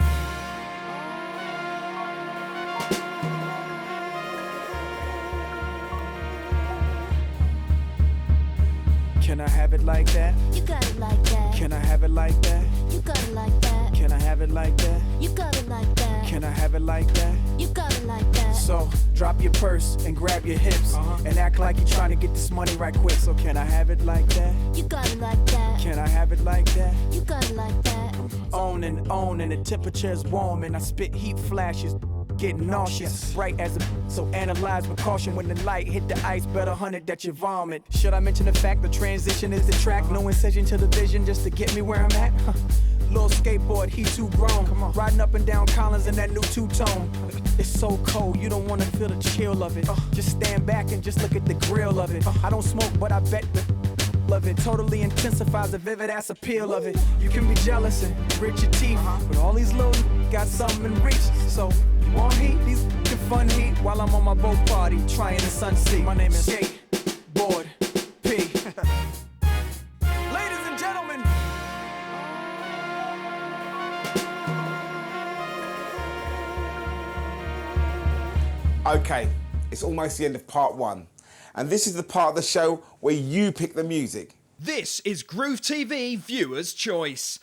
Can I have it like that? You got it like that. Can I have it like that? You got it like that. Can I have it like that? You got it like that. Can I have it like that? You got it like that. So, drop your purse and grab your hips. And act like you're trying to get this money right quick. So can I have it like that? You got it like that. Can I have it like that? You got it like that. Owning, the temperature's warm and I spit heat flashes. Getting nauseous, bright as a so analyze with caution. When the light hit the ice, better hunt it that you vomit. Should I mention the fact the transition is the track? No incision to the vision just to get me where I'm at? Little skateboard, he too grown. Come on. Riding up and down Collins in that new two-tone. It's so cold, you don't wanna feel the chill of it. Just stand back and just look at the grill of it. I don't smoke, but I bet the love it. Totally intensifies the vivid ass appeal of it. You can be jealous and grit your teeth, but all these little got something in reach. So you want heat? These can fun heat while I'm on my boat party trying the sun sea. My name is Skateboard P. Ladies and gentlemen. Okay, it's almost the end of part 1. And this is the part of the show where you pick the music. This is Groove TV Viewer's Choice.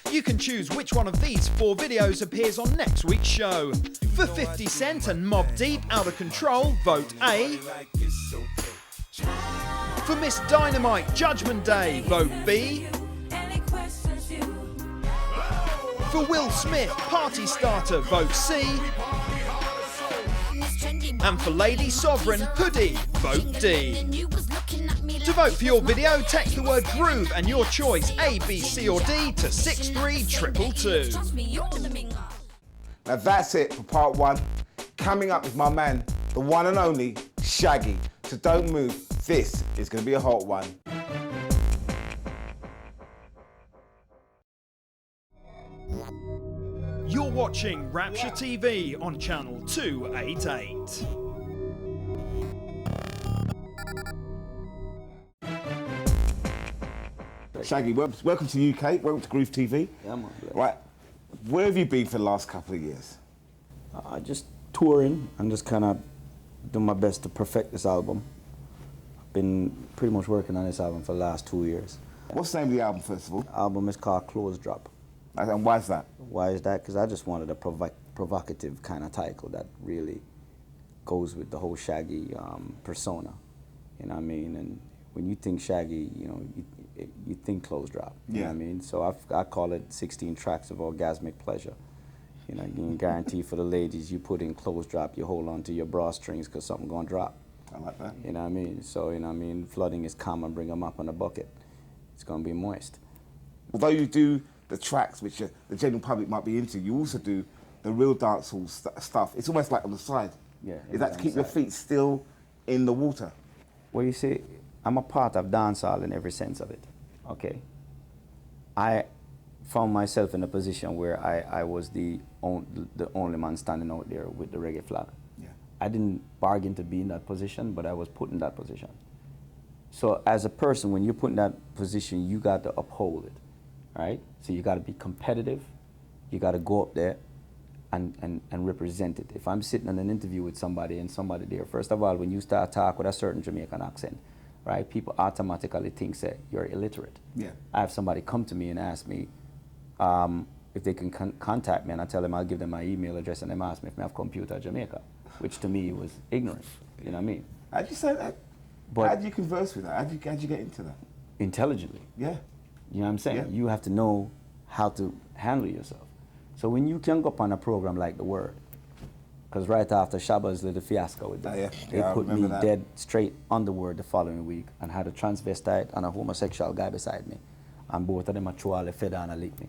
You can choose which one of these 4 videos appears on next week's show. For 50 Cent and Mobb Deep Out of Control, vote A. For Miss Dynamite Judgment Day, vote B. For Will Smith Party Starter, vote C. And for Lady Sovereign Hoodie, vote D. To vote for your video, text the word groove and your choice A, B, C or D to 63222. Now that's it for part 1. Coming up is my man, the one and only Shaggy. So don't move, this is going to be a hot one. You're watching Rapture TV on channel 288. Shaggy, welcome to the UK, welcome to Groove TV. Yeah, man. Right, where have you been for the last couple of years? Just touring and just kind of doing my best to perfect this album. I've been pretty much working on this album for the last 2 years. What's the name of the album, first of all? The album is called Close Drop. And why is that? Why is that? Because I just wanted a provocative kind of title that really goes with the whole Shaggy persona. You know what I mean? And when you think Shaggy, you know, you think Close Drop. You know what I mean? So I call it 16 tracks of orgasmic pleasure. You know, you can guarantee for the ladies, you put in Close Drop, you hold on to your bra strings because something gonna drop. I like that. You know what I mean? So, you know what I mean? Flooding is common, bring them up on a bucket. It's gonna be moist. Although you do the tracks which the general public might be into, you also do the real dancehall stuff. It's almost like on the side. Yeah. Is that to keep your feet still in the water? Well, you see, I'm a part of dancehall in every sense of it, okay? I found myself in a position where I was the only man standing out there with the reggae flag. Yeah. I didn't bargain to be in that position, but I was put in that position. So as a person, when you're put in that position, you got to uphold it, right? So you got to be competitive. You got to go up there and represent it. If I'm sitting in an interview with somebody and somebody there, first of all, when you start talking with a certain Jamaican accent, right, people automatically think, say, you're illiterate. Yeah. I have somebody come to me and ask me if they can contact me, and I tell them I'll give them my email address, and they ask me if I have computer in Jamaica, which to me was ignorant. You know what I mean? How'd you say that? But how do you converse with that? How'd you get into that? Intelligently. Yeah. You know what I'm saying? Yeah. You have to know how to handle yourself. So when you can go up on a program like The Word, because right after Shabba's little fiasco with them, they put me dead straight on The Word the following week and had a transvestite and a homosexual guy beside me. And both of them are threw all the feather and a lick me.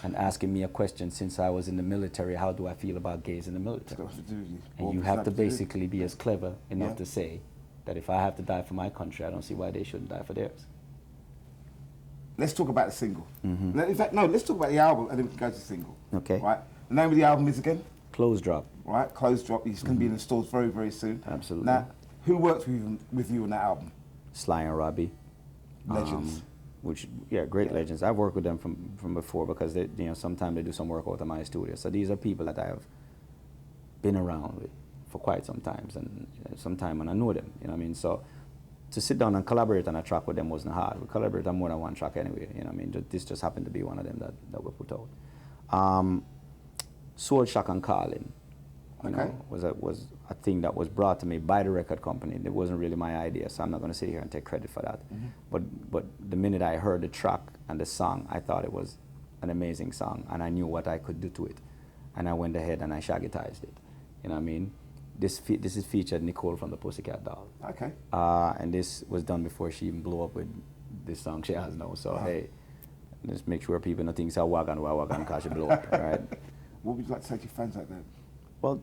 And asking me a question since I was in the military, how do I feel about gays in the military? And you have to basically be as clever enough to say that if I have to die for my country, I don't see why they shouldn't die for theirs. Let's talk about the single. Mm-hmm. In fact, no, let's talk about the album and then we can go to the single. Okay. Right. The name of the album is again? Close Drop. Right, Close Drop. It's going to be in the stores very, very soon. Absolutely. Now, who worked with you on that album? Sly and Robbie. Legends. Great legends. I've worked with them from before because they, you know, sometimes they do some work out of my studio. So these are people that I have been around with for quite some time, and I know them. You know what I mean? So to sit down and collaborate on a track with them wasn't hard. We collaborate on more than one track anyway. You know what I mean? This just happened to be one of them that we put out. Soul Shock and Calling, you know, was a thing that was brought to me by the record company. It wasn't really my idea, so I'm not going to sit here and take credit for that. Mm-hmm. But the minute I heard the track and the song, I thought it was an amazing song, and I knew what I could do to it, and I went ahead and I shaggitized it. You know what I mean? This is featured Nicole from the Pussycat Dolls. Okay. And this was done before she even blew up with this song she has now. So hey, Just make sure people don't think it's a wagon because you blow up, right? What would you like to say to your fans like that? Well,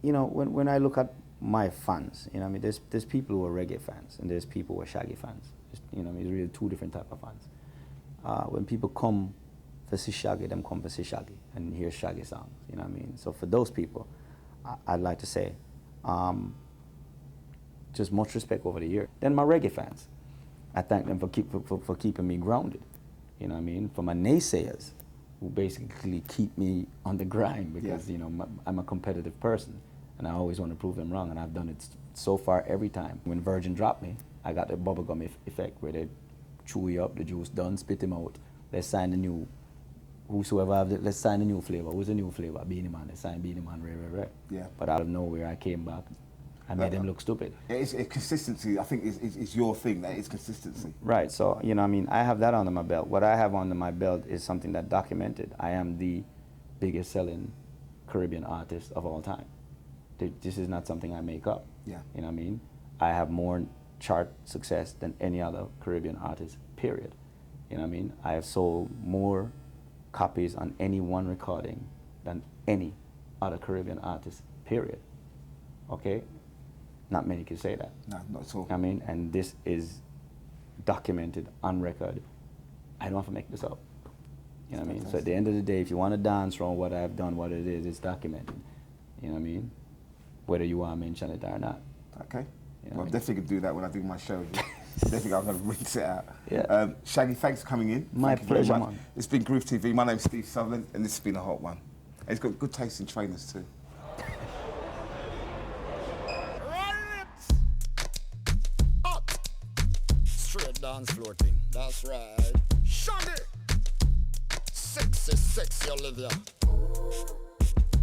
you know, when I look at my fans, you know, I mean, there's people who are reggae fans and there's people who are Shaggy fans. You know, I mean, it's really two different type of fans. When people come to see Shaggy, them come to see Shaggy and hear Shaggy songs. You know what I mean? So for those people, I'd like to say, just much respect over the year. Then my reggae fans, I thank them for keeping me grounded. You know what I mean? For my naysayers, who basically keep me on the grind because, you know, I'm a competitive person and I always want to prove them wrong, and I've done it so far every time. When Virgin dropped me, I got the bubblegum effect where they chew you up, the juice done, spit him out. Let's sign the new, whosoever have let's sign the new flavor. Who's the new flavor? Beanie Man. Let's sign Beanie Man, right. Yeah. But out of nowhere, I came back. I made them look stupid. It's consistency, I think, is your thing. That is consistency. Right. So, you know, I mean, I have that under my belt. What I have under my belt is something that documented. I am the biggest selling Caribbean artist of all time. This is not something I make up. Yeah. You know what I mean? I have more chart success than any other Caribbean artist, period. You know what I mean? I have sold more copies on any one recording than any other Caribbean artist, period. Okay? Not many can say that. No, not at all. I mean, and this is documented on record. I don't have to make this up. You know what I mean? So at the end of the day, if you want to dance from what I've done, what it is, it's documented. You know what I mean? Whether you want to mention it or not. Okay. You know Well, what I I'm mean? definitely going to do that when I do my show. Definitely I'm going to rinse it out. Yeah. Shaggy, thanks for coming in. My Thank you very pleasure, much. man. It's been Groove TV. My name's Steve Sutherland, and this has been a hot one. And it's got good taste in trainers too. Straight dance floor thing, that's right. Shaggy! Sexy Olivia.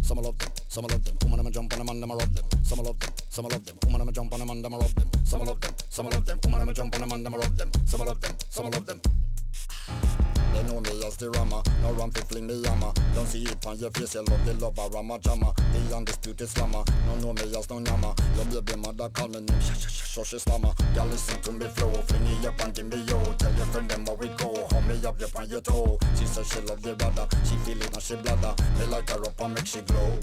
Some I love them, some I love them. Woman, I'ma jump on them and I'ma rub them. Some I love them, some I love them. Woman, I'ma jump on them and I'ma rub them. Some I love them, some I love them. Woman, I'ma jump on them and I'ma rub them. Some I love them, some I love them. They know me as the Rama, no run fi fling me hammer. Don't see it on your face, you love the lover, Rama Jama. The undisputed slammer, no know me as no Nama. Your baby mother call me name, she slammer. Y'all listen to me flow, fling me up and give me yo. Tell your friend them how we go, hold me up on your toe. She said she love the brother, she feel it and she bladder. Me like her up and make she glow.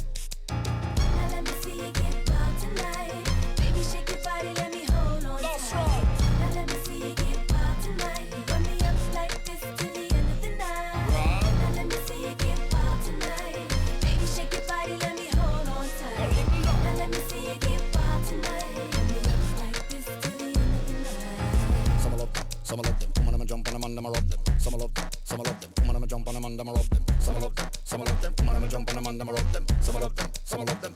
Now let me see you get wild tonight. Baby, shake your body, let me hold on tight. Now let me see you get wild tonight. Run me up like this till the end of the night. Now let me see you get wild tonight. Baby, shake your body, let me hold on tight. Now let me see you get wild tonight. Run me up like this till the end of the night. Some I love them, some I love them. Woman, I'ma jump on them and I'ma rub them. Some I love them, some I love them. Woman, I'ma jump on them and I'ma rub them. Some I love them, some I love them. Woman, I'ma jump on them and I'ma rub them. Some I love them, some I love them.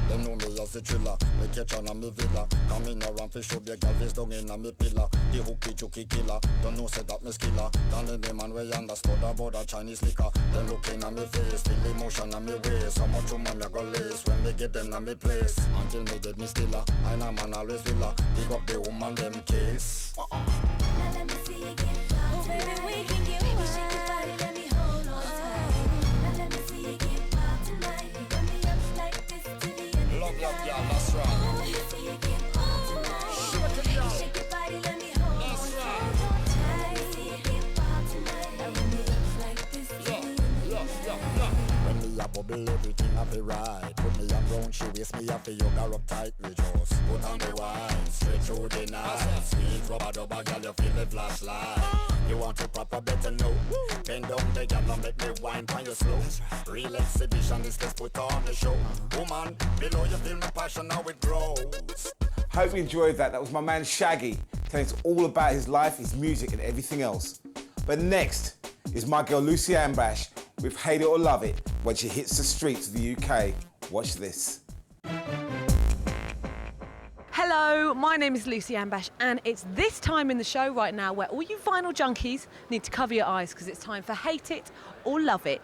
Them know me as a thriller, me catch on a me villa. Come in around fi show the girl face down in a me pillar. The hooky chooky killer, don't know say that me skiller. Than any man we understood about a Chinese liquor. Them looking at me face, feel emotion on me waist. How much woman me go lace when me get them na me place. Until me dead me stiller, I know man always villa. Pick up the woman them case. Now let me see you get wild tonight. Baby, we can get wild. Baby, shake your body, let me hold on tight. Now let me see you get wild tonight. Run me up like this till the end of the night. Love, y'all, that's right. Now let me see you get wild tonight. Baby, shake your body, let me hold on tight. Let me see you get wild tonight. Now run me up like this till the end of the night. When me a bubble, everything I be right. Put me on round, she waist me up, you got up tight. We just put on the wine, straight through the night. Sweet rubber dubber, girl, you feel the flashlight. You want it proper, better know. Bend down the girl, and make me wine on you slow. Real exhibition, this let's put on the show. Woman, below you feel my passion, how it grows. Hope you enjoyed that. That was my man Shaggy telling us all about his life, his music, and everything else. But next is my girl Lucy Ambash with Hate It or Love It when she hits the streets of the UK. Watch this. Hello, my name is Lucy Ambash, and it's this time in the show right now where all you vinyl junkies need to cover your eyes because it's time for Hate It or Love It.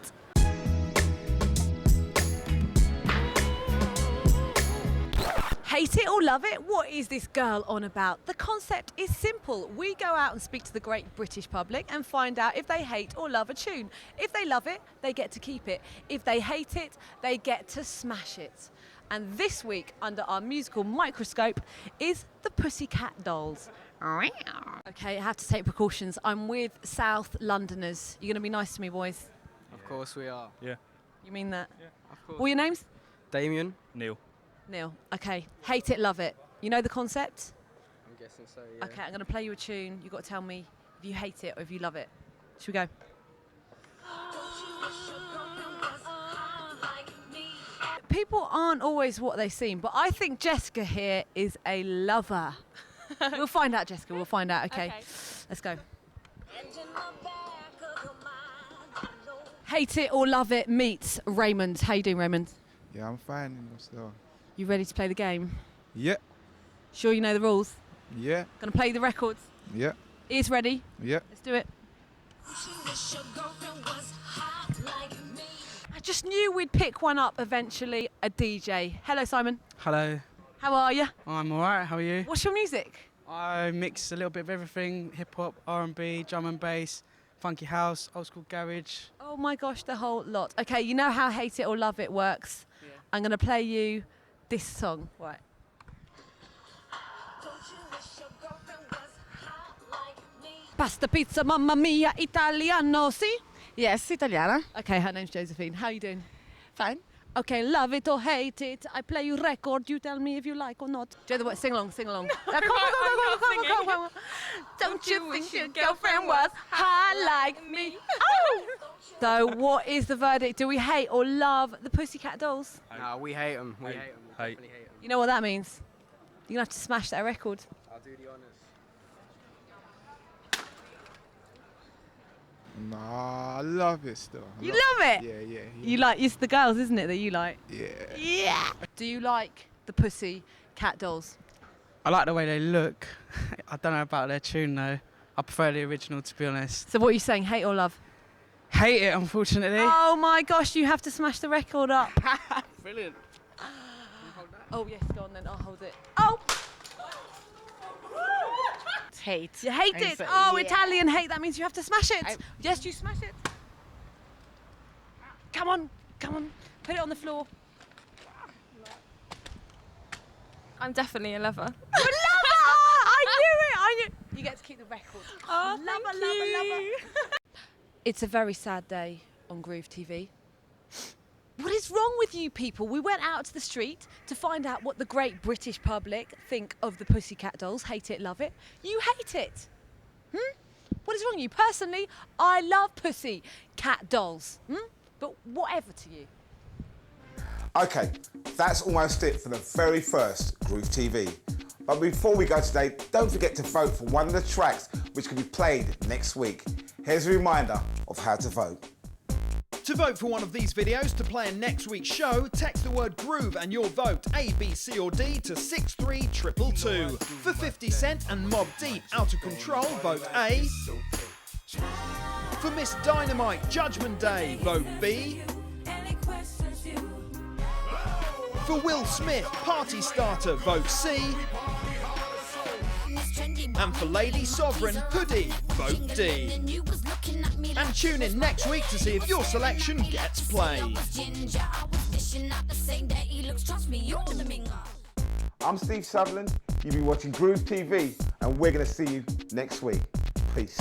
Hate it or love it? What is this girl on about? The concept is simple. We go out and speak to the great British public and find out if they hate or love a tune. If they love it, they get to keep it. If they hate it, they get to smash it. And this week, under our musical microscope, is the Pussycat Dolls. Okay, I have to take precautions. I'm with South Londoners. You're going to be nice to me, boys. Of course we are. Yeah. You mean that? Yeah, of course. What are your names? Damien. Neil. Neil. Okay. Hate it, love it. You know the concept? I'm guessing so, yeah. Okay, I'm going to play you a tune. You've got to tell me if you hate it or if you love it. Should we go? People aren't always what they seem, but I think Jessica here is a lover. We'll find out, Jessica. We'll find out, okay? Let's go. Hate it or love it meets Raymond. How you doing, Raymond? Yeah, I'm fine. So. You ready to play the game? Yeah. Sure you know the rules? Yeah. Gonna play the records? Yeah. Ears ready? Yeah. Let's do it. I just knew we'd pick one up eventually, a DJ. Hello, Simon. Hello. How are you? I'm alright, how are you? What's your music? I mix a little bit of everything, hip-hop, R&B, drum and bass, funky house, old school garage. Oh my gosh, the whole lot. Okay, you know how Hate It or Love It works. Yeah. I'm going to play you this song. Right. Pasta, pizza, mamma mia, Italiano, see? Yes, Italiana. Okay, her name's Josephine. How are you doing? Fine. Okay, love it or hate it. I play you record. You tell me if you like or not. Do you know the word? Sing along, sing along. Come on. Don't you think your girlfriend was hot like me? Oh! So, what is the verdict? Do we hate or love the Pussycat Dolls? No, we hate them. We hate them. Hate. You know what that means? You're going to have to smash that record. I'll do the honours. Nah, I love it still. You love it? Yeah. You like, it's the girls, isn't it, that you like? Yeah. Yeah. Do you like the Pussycat Dolls? I like the way they look. I don't know about their tune though. I prefer the original, to be honest. So what are you saying, hate or love? Hate it, unfortunately. Oh my gosh, you have to smash the record up. Brilliant. Oh yes, go on then, I'll hold it. Oh! Hate. You hate it? Oh, yeah. Italian hate, that means you have to smash it. Yes, you smash it. Come on, put it on the floor. I'm definitely a lover. You're a lover! I knew it. You get to keep the record. Oh, lover. It's a very sad day on Groove TV. What is wrong with you people? We went out to the street to find out what the great British public think of the Pussycat Dolls. Hate it, love it. You hate it. What is wrong with you? Personally, I love Pussycat Dolls. But whatever to you. Okay, that's almost it for the very first Groove TV. But before we go today, don't forget to vote for one of the tracks which can be played next week. Here's a reminder of how to vote. To vote for one of these videos to play in next week's show, text the word Groove and your vote A, B, C or D to 63222. For 50 Cent and Mobb Deep Out of Control, vote A. For Miss Dynamite Judgment Day, vote B. For Will Smith Party Starter, vote C. And for Lady Sovereign Hoodie, vote D. And tune in next week to see if your selection gets played. I'm Steve Sutherland, you've been watching Groove TV, and we're going to see you next week. Peace.